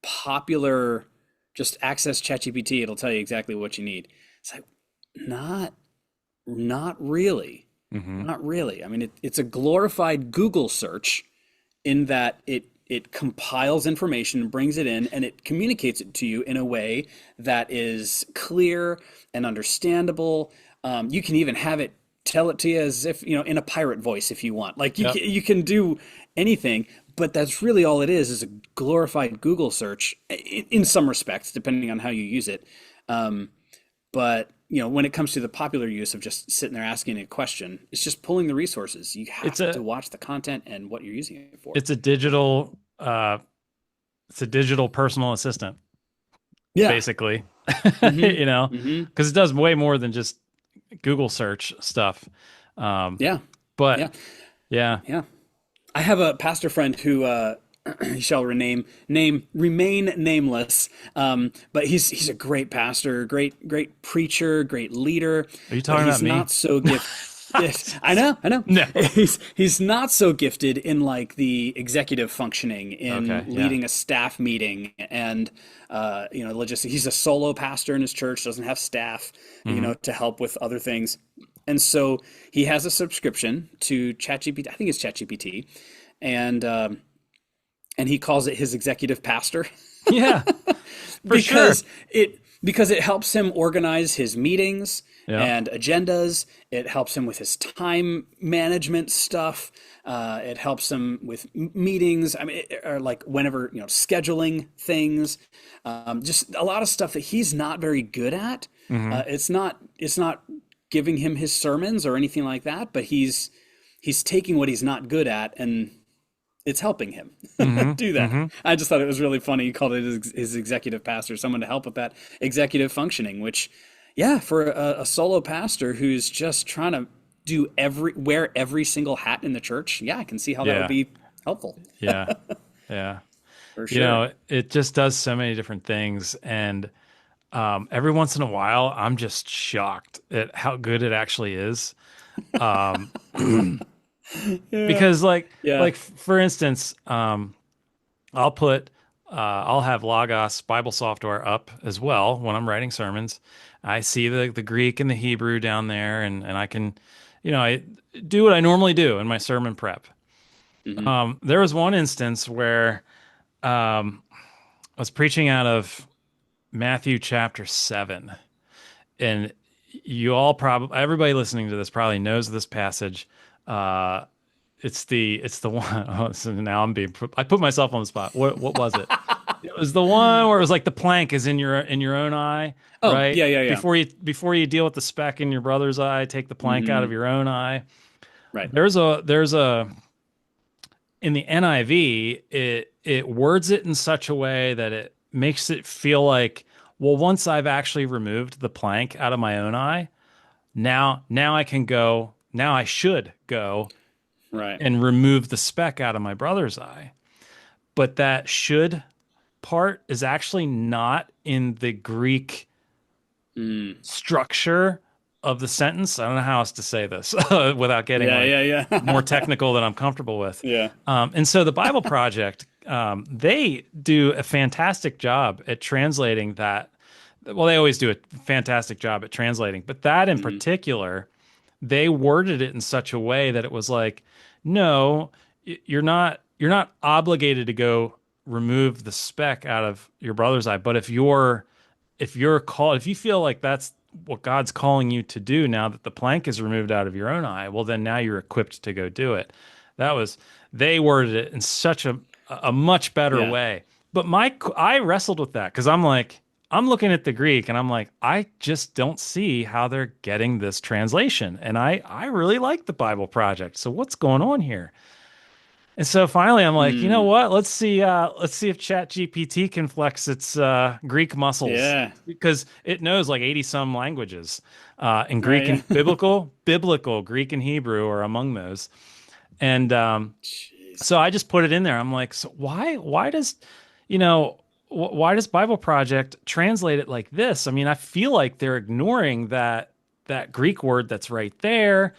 popular, just access ChatGPT. It'll tell you exactly what you need. It's like, not not really. Hmm. Not really. I mean, it's a glorified Google search, in that it compiles information, brings it in, and it communicates it to you in a way that is clear and understandable. You can even have it tell it to you as if, in a pirate voice if you want. Like, Yep. you can do anything. But that's really all it is a glorified Google search in some respects, depending on how you use it. But when it comes to the popular use of just sitting there asking a question, it's just pulling the resources. You have to watch the content and what you're using it for. It's a digital personal assistant. Yeah. Basically, Mm-hmm. because it does way more than just Google search stuff. Yeah. But yeah. I have a pastor friend who he shall remain nameless. But he's a great pastor, great preacher, great leader. Are you talking about me? He's not so gifted. I know. No. He's not so gifted in like the executive functioning, in leading a staff meeting, and he's a solo pastor in his church, doesn't have staff, to help with other things. And so he has a subscription to ChatGPT. I think it's ChatGPT, and he calls it his executive pastor. Yeah, because it helps him organize his meetings and agendas. It helps him with his time management stuff. It helps him with meetings. I mean, or like whenever, scheduling things, just a lot of stuff that he's not very good at. It's not giving him his sermons or anything like that, but he's taking what he's not good at and it's helping him do that. I just thought it was really funny. He called it his executive pastor, someone to help with that executive functioning, which, for a solo pastor who's just trying to wear every single hat in the church. I can see how that would be helpful. Yeah. For sure. It just does so many different things. And every once in a while, I'm just shocked at how good it actually is. Because like for instance, I'll have Logos Bible software up as well when I'm writing sermons. I see the Greek and the Hebrew down there, and I can, I do what I normally do in my sermon prep. There was one instance where I was preaching out of Matthew chapter 7, and everybody listening to this probably knows this passage. It's the one. Oh, so now I put myself on the spot. What was it? It was the one where it was like the plank is in your own eye. Oh, right? Yeah. Before you deal with the speck in your brother's eye, take the plank out of your own eye. Right. There's a in the NIV, it words it in such a way that it makes it feel like, well, once I've actually removed the plank out of my own eye, now I can go. Now I should go and remove the speck out of my brother's eye. But that should part is actually not in the Greek structure of the sentence. I don't know how else to say this without getting more technical than I'm comfortable with. And so the Bible Project, they do a fantastic job at translating that. Well, they always do a fantastic job at translating, but that in particular, they worded it in such a way that it was like, no, you're not obligated to go remove the speck out of your brother's eye. But if you feel like that's what God's calling you to do now that the plank is removed out of your own eye, well, then now you're equipped to go do it. They worded it in such a much better way. But I wrestled with that because I'm looking at the Greek and I'm like, I just don't see how they're getting this translation. And I really like the Bible Project. So what's going on here? And so finally I'm like, you know what? Let's see if ChatGPT can flex its Greek muscles. Yeah. Because it knows like 80 some languages. And Greek and biblical Greek and Hebrew are among those. And so I just put it in there. I'm like, so why does Bible Project translate it like this? I mean, I feel like they're ignoring that Greek word that's right there.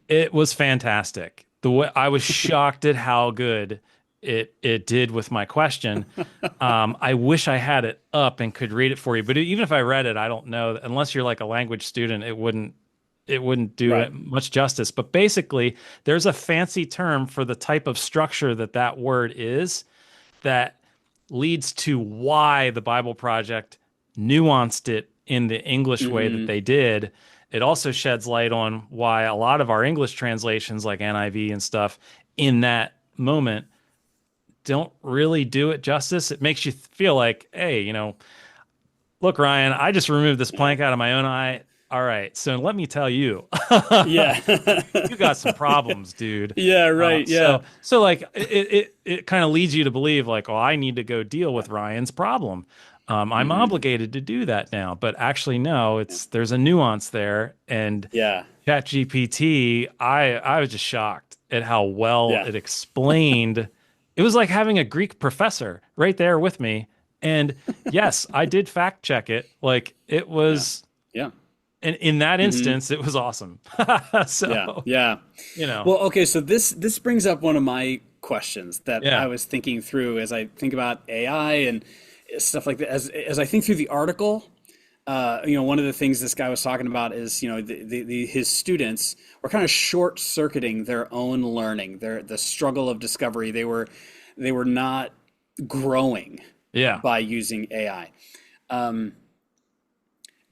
It was fantastic. The way I was shocked at how good it did with my question. I wish I had it up and could read it for you, but even if I read it, I don't know, unless you're like a language student, it wouldn't do it much justice. But basically, there's a fancy term for the type of structure that word is that leads to why the Bible Project nuanced it in the English way that they did. It also sheds light on why a lot of our English translations like NIV and stuff, in that moment don't really do it justice. It makes you feel like, hey, look, Ryan, I just removed this plank out of my own eye. All right, so let me tell you, Yeah. you got some problems, dude. Yeah, right. Yeah. So like it kind of leads you to believe like, oh, I need to go deal with Ryan's problem. I'm obligated to do that now, but actually, no. There's a nuance there, and Yeah. ChatGPT, I was just shocked at how well Yeah. it explained. It was like having a Greek professor right there with me. And yes, I did fact check it. Like it Yeah. was, Yeah. and in that instance, it was awesome. Yeah. So, Yeah. Well, okay, so this brings up one of my questions that I yeah, was thinking through as I think about AI and stuff like that. As I think through the article, one of the things this guy was talking about is, his students were kind of short circuiting their own learning, the struggle of discovery. They were not growing yeah, by using AI.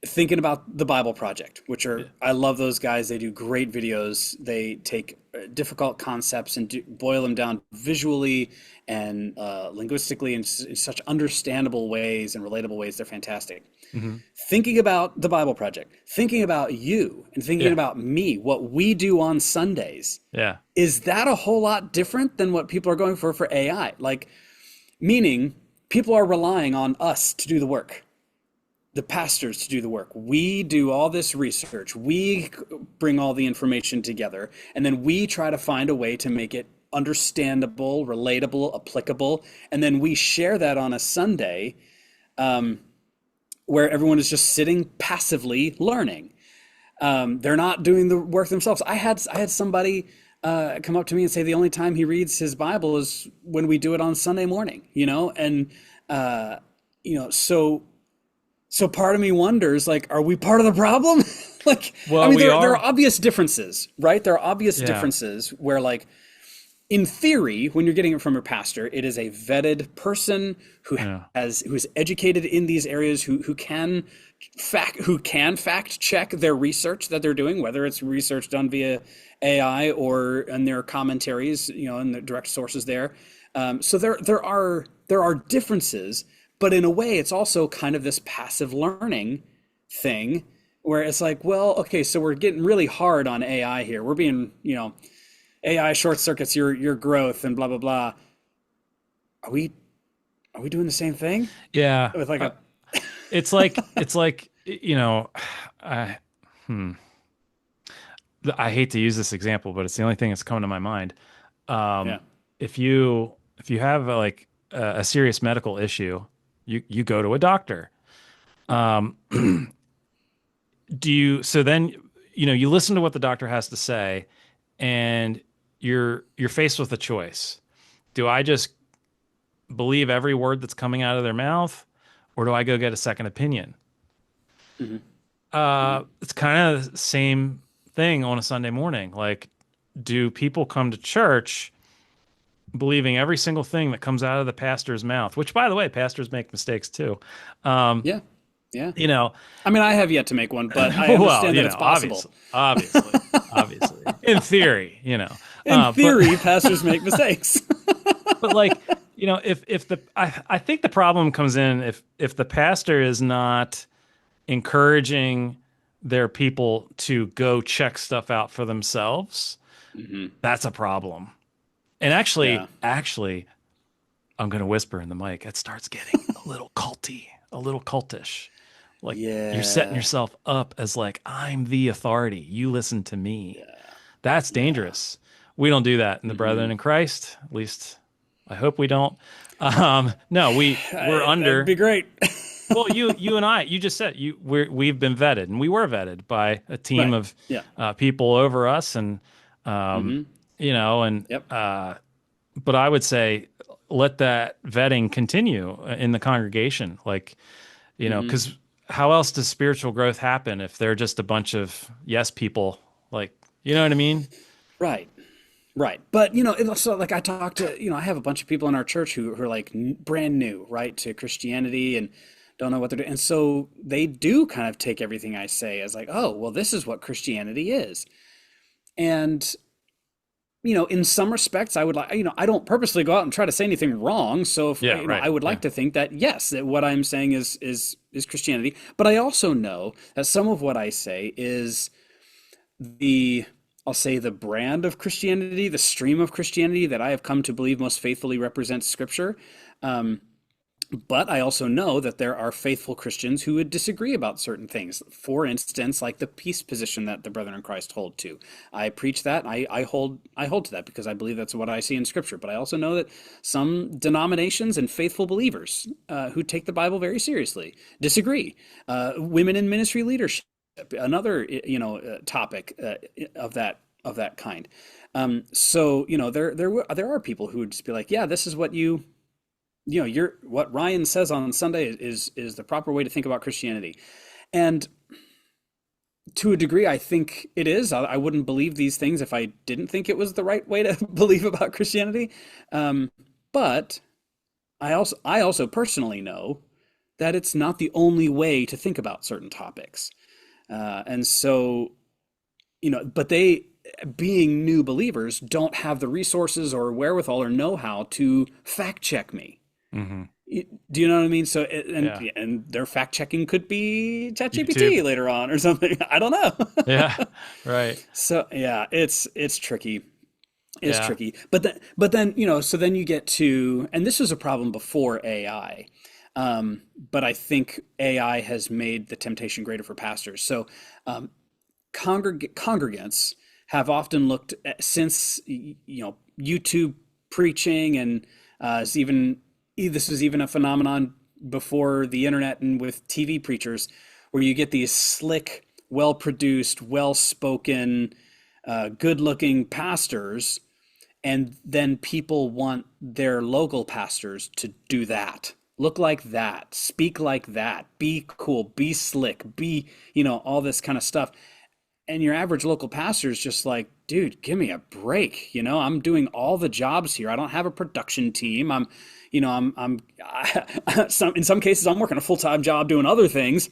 Thinking about the Bible Project, which I love those guys. They do great videos. They take difficult concepts and boil them down visually and linguistically in such understandable ways and relatable ways. They're fantastic. hmm Thinking about the Bible Project, thinking about you and thinking yeah, about me, what we do on Sundays, yeah, is that a whole lot different than what people are going for AI? Like, meaning people are relying on us to do the work, the pastors to do the work. We do all this research. We bring all the information together, and then we try to find a way to make it understandable, relatable, applicable. And then we share that on a Sunday where everyone is just sitting passively learning. They're not doing the work themselves. I had somebody come up to me and say the only time he reads his Bible is when we do it on Sunday morning, and so part of me wonders, like, are we part of the problem? Like, well, I mean, we there are, are obvious differences, right? There are obvious yeah, differences where, like, in theory, when you're getting it from your pastor, it is a vetted person yeah, who's educated in these areas, who can fact check their research that they're doing, whether it's research done via AI or in their commentaries, and the direct sources there. So there are differences, but in a way, it's also kind of this passive learning thing where it's like, well, okay, so we're getting really hard on AI here. We're being, AI short circuits your growth and blah blah blah. Are we doing the same thing yeah. with like a It's like I hmm. I hate to use this example, but it's the only thing that's coming to my mind. yeah. Um, if you have a serious medical issue, you go to a doctor. Um, so then you listen to what the doctor has to say, and you're faced with a choice. Do I just believe every word that's coming out of their mouth, or do I go get a second opinion? Mhm. It's kind of the same thing on a Sunday morning. Like, do people come to church believing every single thing that comes out of the pastor's mouth? Which, by the way, pastors make mistakes too. Um, Yeah. Yeah. you know, I mean, I have yet to make one, but I well, understand that it's possible. obviously, in theory, In but theory, pastors make mistakes. but like, if I think the problem comes in if the pastor is not encouraging their people to go check stuff out for themselves, hmm that's a problem. And actually, Yeah. I'm going to whisper in the mic. It starts getting a little culty, a little cultish. Like you're setting Yeah. yourself up as like, I'm the authority. You listen to me. Yeah. That's Yeah. dangerous. We don't do that in the hmm brethren in Christ. At least I hope we don't. No, we're That'd under. be great. Well, you and I, you just said we've been vetted, and we were vetted by a team Right. of Yeah. people over us, and hmm and Yep. but I would say let that vetting continue in the congregation, like hmm because how else does spiritual growth happen if they're just a bunch of yes people, like you know what I mean? Right. Right. But, it also, like, I talk to, I have a bunch of people in our church who are like brand new, right, to Christianity and don't know what they're doing. And so they do kind of take everything I say as like, oh, well, this is what Christianity is. And in some respects, I would like, I don't purposely go out and try to say anything wrong. So if, Yeah, I right. would Yeah. like to think that yes, that what I'm saying is Christianity. But I also know that some of what I say is the, I'll say the brand of Christianity, the stream of Christianity that I have come to believe most faithfully represents Scripture. Um, but I also know that there are faithful Christians who would disagree about certain things. For instance, like the peace position that the Brethren in Christ hold to. I preach that. I hold to that because I believe that's what I see in Scripture. But I also know that some denominations and faithful believers who take the Bible very seriously disagree. Women in ministry leadership, another topic of that kind. So there are people who would just be like, yeah, this is what you're what Ryan says on Sunday is the proper way to think about Christianity. And to a degree, I think it is. I wouldn't believe these things if I didn't think it was the right way to believe about Christianity. But I also personally know that it's not the only way to think about certain topics. And so, but they, being new believers, don't have the resources or wherewithal or know-how to fact check me. Hmm. Do you know what I mean? So, and Yeah. and their fact checking could be YouTube. ChatGPT later on or something. I don't know. Yeah. Right. So yeah, it's tricky. It's Yeah. tricky. But then so then you get to, and this was a problem before AI. But I think AI has made the temptation greater for pastors. So um, congregants have often looked at, since YouTube preaching, and it's even this was even a phenomenon before the internet and with TV preachers, where you get these slick, well produced, well spoken, good looking pastors, and then people want their local pastors to do that. Look like that, speak like that, be cool, be slick, be, all this kind of stuff. And your average local pastor is just like, dude, give me a break. I'm doing all the jobs here. I don't have a production team. In some cases, I'm working a full-time job doing other things,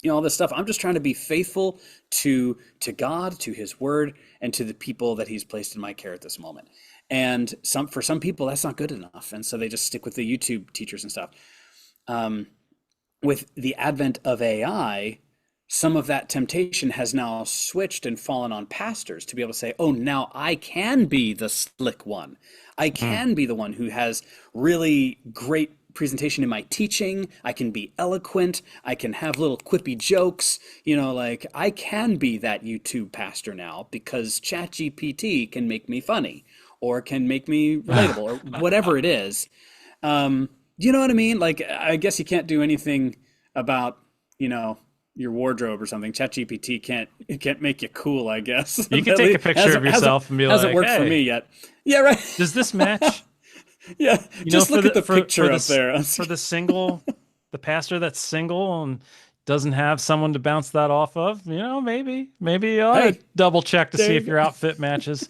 all this stuff. I'm just trying to be faithful to God, to his word, and to the people that he's placed in my care at this moment. And for some people, that's not good enough. And so they just stick with the YouTube teachers and stuff. Um, with the advent of AI, some of that temptation has now switched and fallen on pastors to be able to say, oh, now I can be the slick one. I Mm. can be the one who has really great presentation in my teaching. I can be eloquent. I can have little quippy jokes. Like I can be that YouTube pastor now because ChatGPT can make me funny or can make me relatable or whatever it is. You know what I mean? Like, I guess you can't do anything about, your wardrobe or something. ChatGPT can't make you cool, I guess. You could At take a least picture of yourself and be hasn't like, worked for "Hey, me yet. Yeah, right. does this match?" Yeah, just For look at the the picture up there. for the single, the pastor that's single and doesn't have someone to bounce that off of. Maybe you ought to Hey, double check to there see you if your go. outfit matches.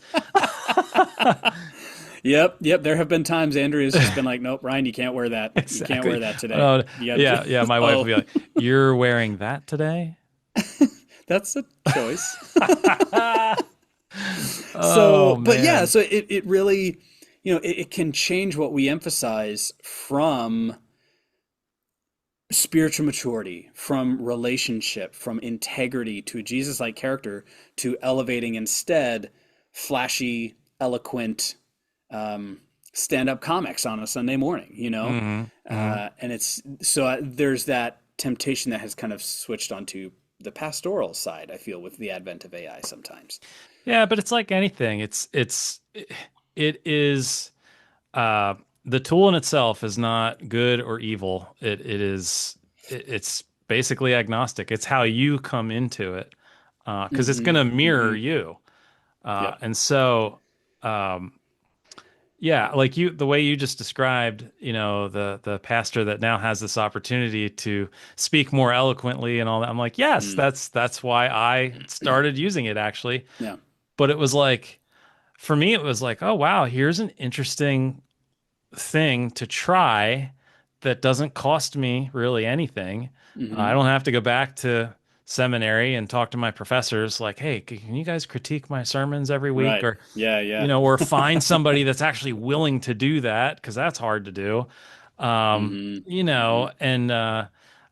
Yep. There have been times Andrew has just been like, nope, Ryan, you can't wear that. You can't wear Exactly. that today. Oh, You yeah, got yeah. My wife would oh, be like, "You're wearing that today?" that's a choice. Oh So, but yeah, man. so it really, it can change what we emphasize from spiritual maturity, from relationship, from integrity to Jesus-like character, to elevating instead flashy, eloquent, um, stand-up comics on a Sunday morning, Hmm. Hmm. and it's so there's that temptation that has kind of switched onto the pastoral side, I feel, with the advent of AI sometimes. Yeah, but it's like anything. It is uh the tool in itself is not good or evil. It's basically agnostic. It's how you come into it. Because it's Mm-hmm. going to mirror Mm-hmm. you. Yep. And so um yeah, like the way you just described, the pastor that now has this opportunity to speak more eloquently and all that. I'm like, yes, Mm. that's why I started using it actually. Yeah. But it was like, for me, it was like, oh wow, here's an interesting thing to try that doesn't cost me really anything. I Mm-hmm. don't have to go back to seminary and talk to my professors like, hey, can you guys critique my sermons every week? Right. Or, Yeah. Yeah. or find somebody that's actually willing to do that, because that's hard to do. Hmm. Hmm. And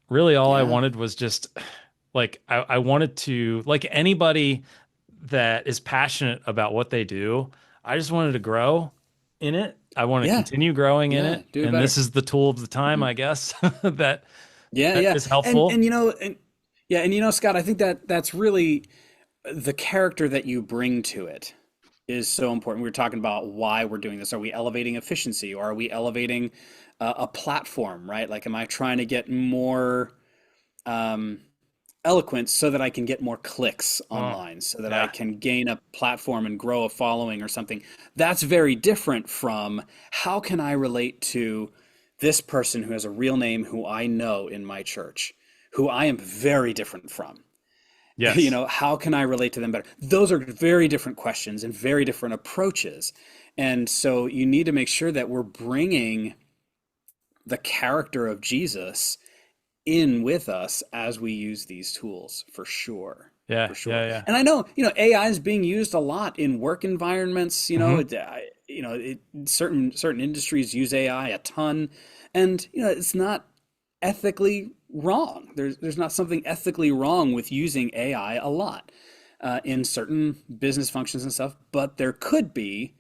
really all I Yeah. wanted was just like, I wanted to, like anybody that is passionate about what they do, I just wanted to grow in it. I want to Yeah. continue growing in Yeah. it. Do it And better. this is the tool of the time, Hmm. I guess, that Yeah. that Yeah. is helpful. And yeah, and Scott, I think that that's really the character that you bring to it is so important. We were talking about why we're doing this. Are we elevating efficiency, or are we elevating a platform, right? Like, am I trying to get more um, eloquence so that I can get more clicks Oh, online, so that I yeah. can gain a platform and grow a following or something? That's very different from how can I relate to this person who has a real name who I know in my church, who I am very different from. Yes. How can I relate to them better? Those are very different questions and very different approaches. And so you need to make sure that we're bringing the character of Jesus in with us as we use these tools, for sure. Yeah. For sure. Yeah. Yeah. And I know, AI is being used a lot in work environments. Hmm. Certain industries use AI a ton, and it's not ethically wrong. There's not something ethically wrong with using AI a lot in certain business functions and stuff, but there could be,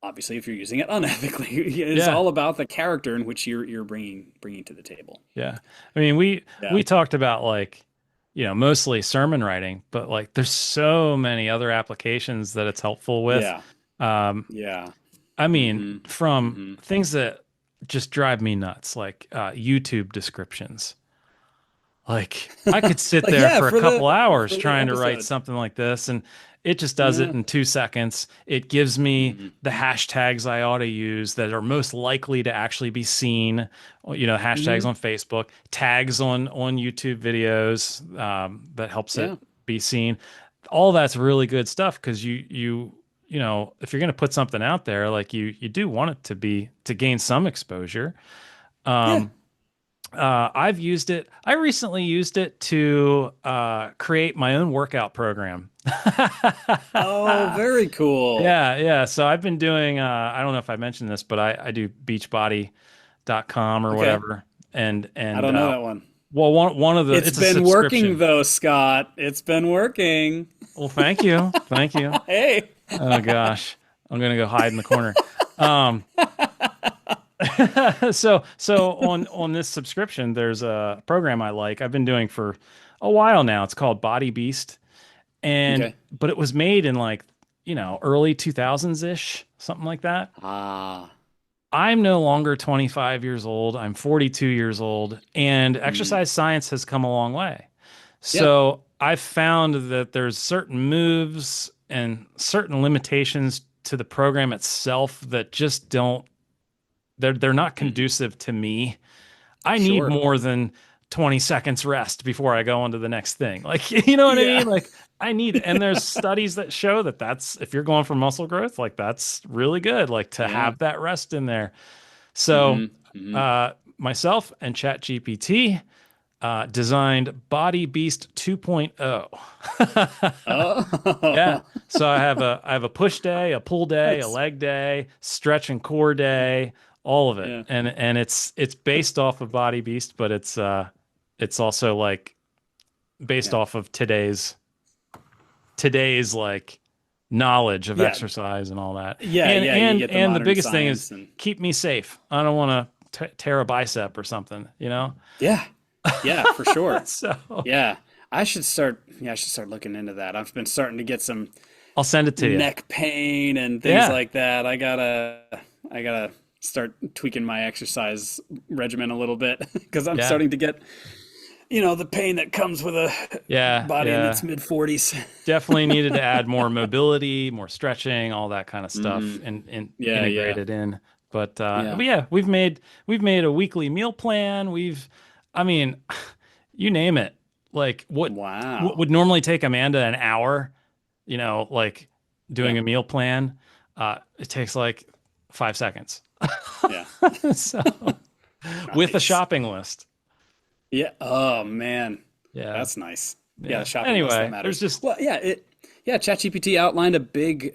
obviously, if you're using it unethically. It's Yeah. all about the character in which you're bringing to the table. Yeah. I mean, we Yeah. talked about like, mostly sermon writing, but like there's so many other applications that it's helpful with. Yeah. Um, Yeah. I mean, Hmm. from Hmm. things that just drive me nuts, like YouTube descriptions. Like I could sit Like, there yeah, for a for couple the hours for the trying to write episode. something like this, and it just does it Yeah. in 2 seconds. It gives me Hmm. the hashtags I ought to use that are most likely to actually be seen. Hashtags Hmm. on Facebook, tags on YouTube videos, that helps it Yeah. be seen. All that's really good stuff, because if you're going to put something out there, like you do want it to gain some exposure. Yeah. Um, I've used it. I recently used it to create my own workout program. Oh, very cool. Yeah, yeah. So I've been doing, I don't know if I mentioned this, but I do beachbody.com or Okay. whatever. I And don't know that one. well, one of the, It's it's a been working subscription. though, Scott. It's been working. Well, thank you. Thank you. Hey. Oh gosh. I'm gonna go hide in the corner. Um, so on this subscription, there's a program I like. I've been doing for a while now. It's called Body Beast, and Okay. but it was made in like early 2000s ish, something like that. Ah. I'm no longer 25 years old. I'm 42 years old, and Mm. exercise science has come a long way. Yeah. So I've found that there's certain moves and certain limitations to the program itself that just don't they're not Hmm. conducive to me. I need Sure. more than 20 seconds rest before I go on to the next thing. Like, you know what I Yeah. mean? Like and there's studies that show that that's, if you're going for muscle growth, like that's really good, like to Yeah. have that rest in there. So, Hmm. Hmm. myself and ChatGPT designed Body Beast 2.0. Yeah. Oh. So I have a push day, a pull day, a Nice. leg day, stretch and core day, all of it. Yeah. And it's based off of Body Beast, but it's also like based Yeah. off of today's like knowledge of Yeah. exercise and all that. Yeah. And Yeah. You and get the and the modern biggest thing is science and keep me safe. I don't want to tear a bicep or something, you know? yeah. Yeah, for sure. So Yeah. I should start looking into that. I've been starting to get some I'll send it to you. neck pain and things Yeah. like that. I gotta start tweaking my exercise regimen a little bit because I'm Yeah. starting to get, the pain that comes with a Yeah. body in its Yeah. mid 40s. Definitely needed to add more mobility, more stretching, all that kind of stuff, Hmm. and Yeah, yeah, integrated in. But yeah. yeah, we've made a weekly meal plan. I mean, you name it. Like what Wow. would normally take Amanda an hour, like doing Yeah, a meal plan, it takes like 5 seconds. yeah. So with a Nice. shopping list. Yeah. Oh man. Yeah. That's nice. Yeah, Yeah. the shopping list that Anyway, there's matters. just Well, yeah, ChatGPT outlined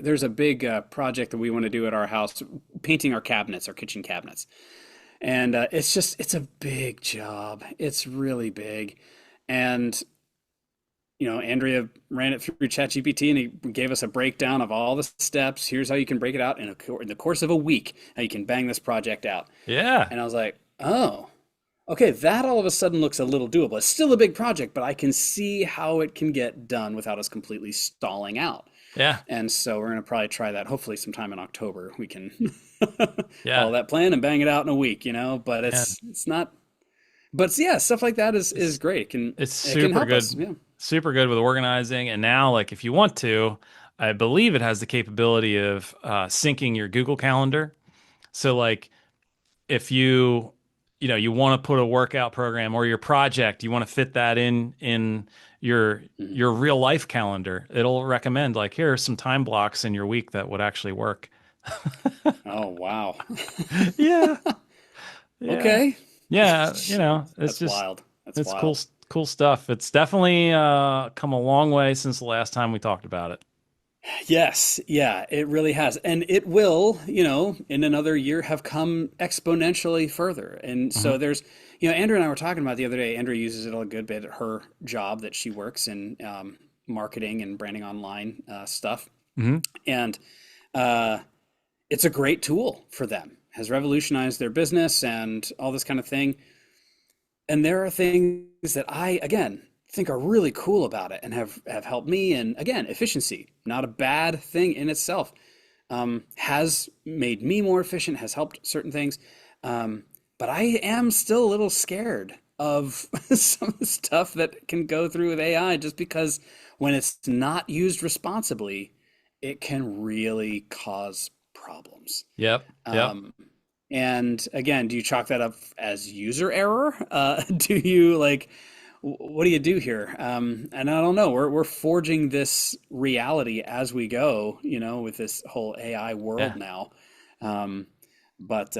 there's a big project that we want to do at our house, painting our cabinets, our kitchen cabinets. And it's a big job. It's really big. And Andrea ran it through ChatGPT and he gave us a breakdown of all the steps. Here's how you can break it out in the course of a week. How you can bang this project out. yeah. And I was like, oh, okay, that all of a sudden looks a little doable. It's still a big project, but I can see how it can get done without us completely stalling out. Yeah. And so we're going to probably try that. Hopefully sometime in October we can follow Yeah. that plan and bang it out in a week, but And it's not, but yeah, stuff like that is great. it's It can super help us. good. Yeah. Super good with organizing. And now, like, if you want to, I believe it has the capability of syncing your Google Calendar. So, like, if you want to put a workout program or your project, you want to fit that in Mhm. your real life calendar, it'll recommend, like, here are some time blocks in your week that would actually work. Oh, wow. Yeah. Yeah. Okay. Yeah, Jeez, it's that's just wild. That's it's cool wild. cool stuff. It's definitely come a long way since the last time we talked about it. Yes, yeah, it really has. And it will, in another year have come exponentially further. And Hmm. so Andrew and I were talking about the other day. Andrew uses it a good bit at her job that she works in, marketing and branding online stuff. Hmm. And uh, it's a great tool for them, has revolutionized their business and all this kind of thing. And there are things that I, again, think are really cool about it and have helped me. And again, efficiency, not a bad thing in itself, has made me more efficient, has helped certain things. But I am still a little scared of some of the stuff that can go through with AI just because when it's not used responsibly, it can really cause problems. Yep. Yep. Um, and again, do you chalk that up as user error? Do you like, what do you do here? And I don't know. We're forging this reality as we go, with this whole AI world Yeah. now. Um, but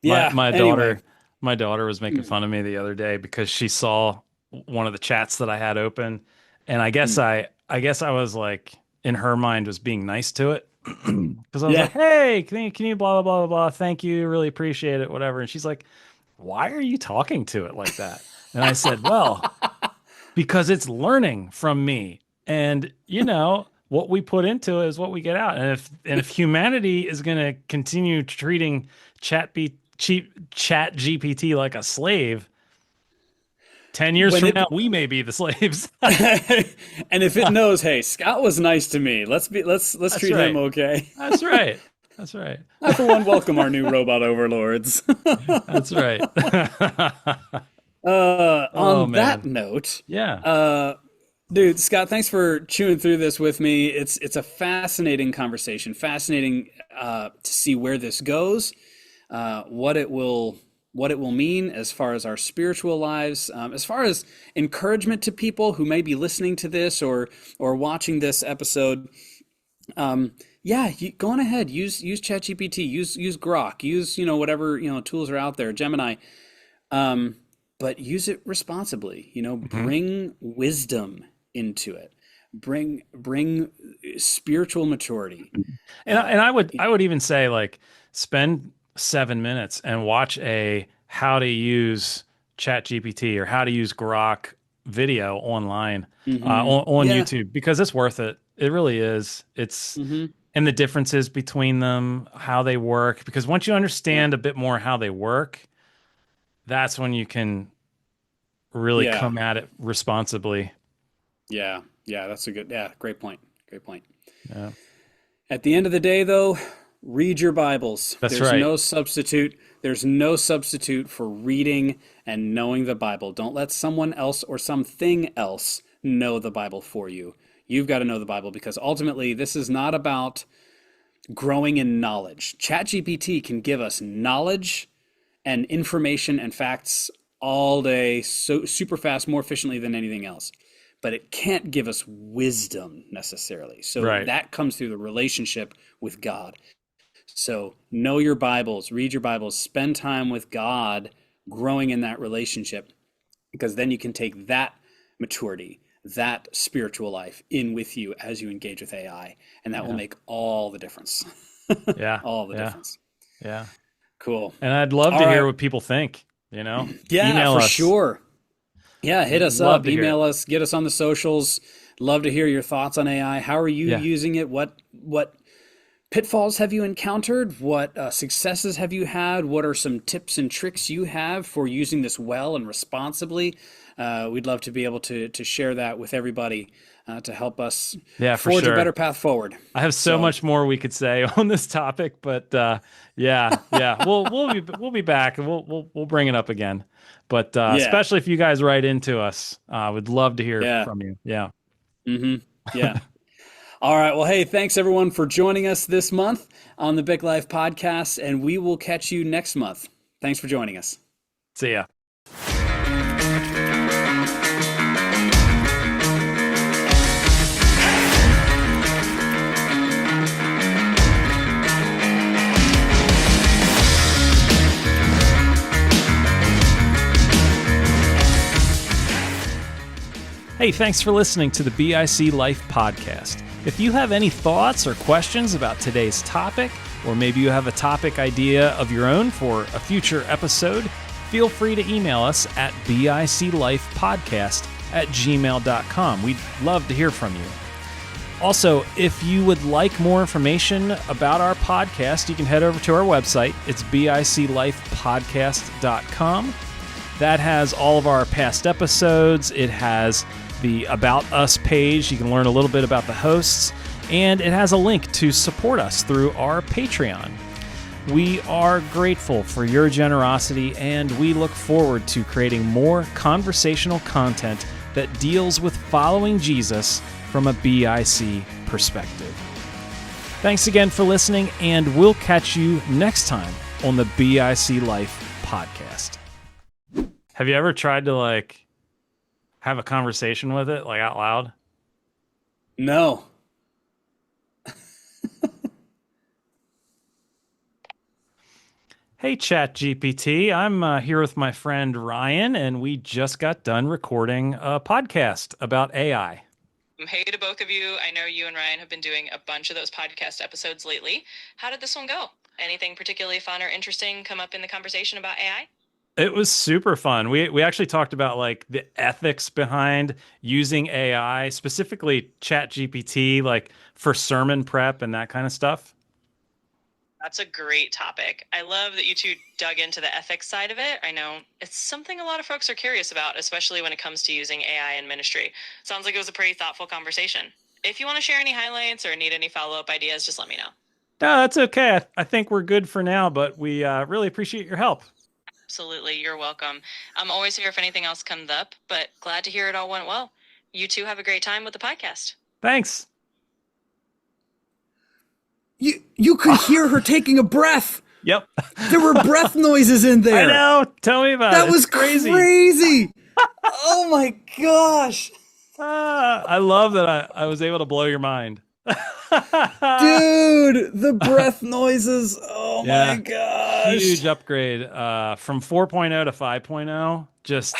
My yeah. my Anyway, daughter my daughter was making Mm, fun of me the other day because she saw one of the chats that I had open, and mm. I guess I was like, in her mind, was being nice to it because I was Yeah. like, hey, can you blah blah blah blah blah, thank you, really appreciate it, whatever. And she's like, why are you talking to it like that? And I said, well, because it's learning from me. And what we put into it is what we get out. And if humanity is going to continue treating chat GPT like a slave, 10 years When from it now we may be the slaves. and if it knows, hey, Scott was nice to me. Let's That's treat him right. okay. That's right. That's right. I, for one, welcome our new robot overlords. That's right. Oh On that man. note, Yeah. uh, dude, Scott, thanks for chewing through this with me. It's a fascinating conversation, fascinating to see where this goes, what it will mean as far as our spiritual lives, as far as encouragement to people who may be listening to this or watching this episode. Yeah, go on ahead, use ChatGPT, use Grok, use whatever tools are out there, Gemini. Um, but use it responsibly. Hmm. Bring wisdom into it. Bring spiritual maturity. And Uh, I would even say, like, spend 7 minutes and watch a how to use ChatGPT or how to use Grok video online on yeah. YouTube, because it's worth it. It really is. It's hmm And the differences between them, how they work, because once you Yeah. understand a bit more how they work, that's when you can really Yeah. come at it responsibly. Yeah. Yeah. That's a good. Yeah. Great point. Great point. Yeah, At the end of the day, though, read your Bibles. that's There's right. no substitute. There's no substitute for reading and knowing the Bible. Don't let someone else or something else know the Bible for you. You've got to know the Bible because ultimately this is not about growing in knowledge. ChatGPT can give us knowledge and information and facts all day, so super fast, more efficiently than anything else. But it can't give us wisdom necessarily. So Right. that comes through the relationship with God. So know your Bibles, read your Bibles, spend time with God, growing in that relationship, because then you can take that maturity, that spiritual life in with you as you engage with AI. And that will make all the difference. Yeah. All the difference. Yeah. Cool. And I'd love to hear what people think, Yeah, Email for us. sure. Yeah, hit us Love up, to hear email us, get us on the socials. Love to hear your thoughts on AI. How are you using it? What pitfalls have you encountered? What successes have you had? What are some tips and tricks you have for using this well and responsibly? We'd love to be able to share that with everybody to help us forge a better path forward. I have so much more we could say on this topic, but we'll be back and we'll bring it up again. But especially if you guys write into us, I would love to hear from you. Yeah. Yeah. All right. Well, hey, thanks everyone for joining us this month on the BIC Life Podcast, and we will catch you next month. Thanks for joining us. See ya. Hey, thanks for listening to the BIC Life Podcast. If you have any thoughts or questions about today's topic, or maybe you have a topic idea of your own for a future episode, feel free to email us at biclifepodcast@gmail.com. We'd love to hear from you. Also, if you would like more information about our podcast, you can head over to our website. It's biclifepodcast.com. That has all of our past episodes. It has the About Us page. You can learn a little bit about the hosts, and it has a link to support us through our Patreon. We are grateful for your generosity, and we look forward to creating more conversational content that deals with following Jesus from a BIC perspective. Thanks again for listening, and we'll catch you next time on the BIC Life Podcast. Have you ever tried to have a conversation with it out loud? No. Hey, ChatGPT. I'm here with my friend Ryan, and we just got done recording a podcast about AI. Hey to both of you. I know you and Ryan have been doing a bunch of those podcast episodes lately. How did this one go? Anything particularly fun or interesting come up in the conversation about AI? It was super fun. We actually talked about the ethics behind using AI, specifically ChatGPT, for sermon prep and that kind of stuff. That's a great topic. I love that you two dug into the ethics side of it. I know it's something a lot of folks are curious about, especially when it comes to using AI in ministry. Sounds like it was a pretty thoughtful conversation. If you want to share any highlights or need any follow-up ideas, just let me know. No, that's okay. I think we're good for now, but we really appreciate your help. Absolutely. You're welcome. I'm always here if anything else comes up, but glad to hear it all went well. You two have a great time with the podcast. Thanks. You could hear her taking a breath. Yep. There were breath noises in there. I know. Tell me about it. That was crazy. Oh my gosh. I love that I was able to blow your mind. Dude, the breath noises. Oh my gosh. Huge upgrade from 4.0 to 5.0. Just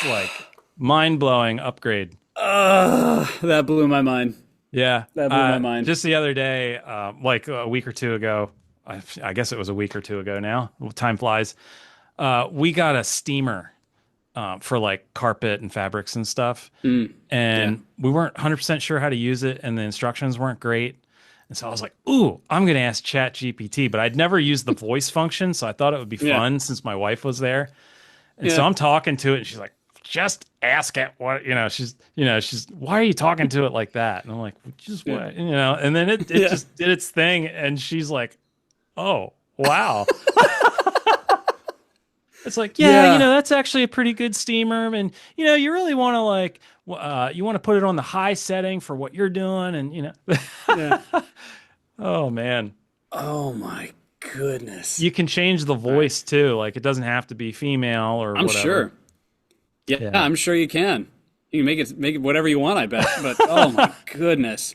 mind-blowing upgrade. That blew my mind. Yeah. That blew my mind. Just the other day, a week or two ago, I guess it was a week or two ago now. Time flies. We got a steamer for carpet and fabrics and stuff. And we weren't 100% sure how to use it, and the instructions weren't great. And so I was like, ooh, I'm going to ask ChatGPT, but I'd never used the voice function, so I thought it would be fun since my wife was there. And so I'm talking to it, and she's like, just ask it what, she's, why are you talking to it like that? And I'm like, just what, and then it just did its thing. And she's like, oh, wow. It's that's actually a pretty good steamer. And, you really want to you want to put it on the high setting for what you're doing. And, oh man. Oh my goodness. You can change the voice too. It doesn't have to be female or whatever. I'm sure. Yeah, I'm sure you can. You can make it whatever you want, I bet. But oh my goodness.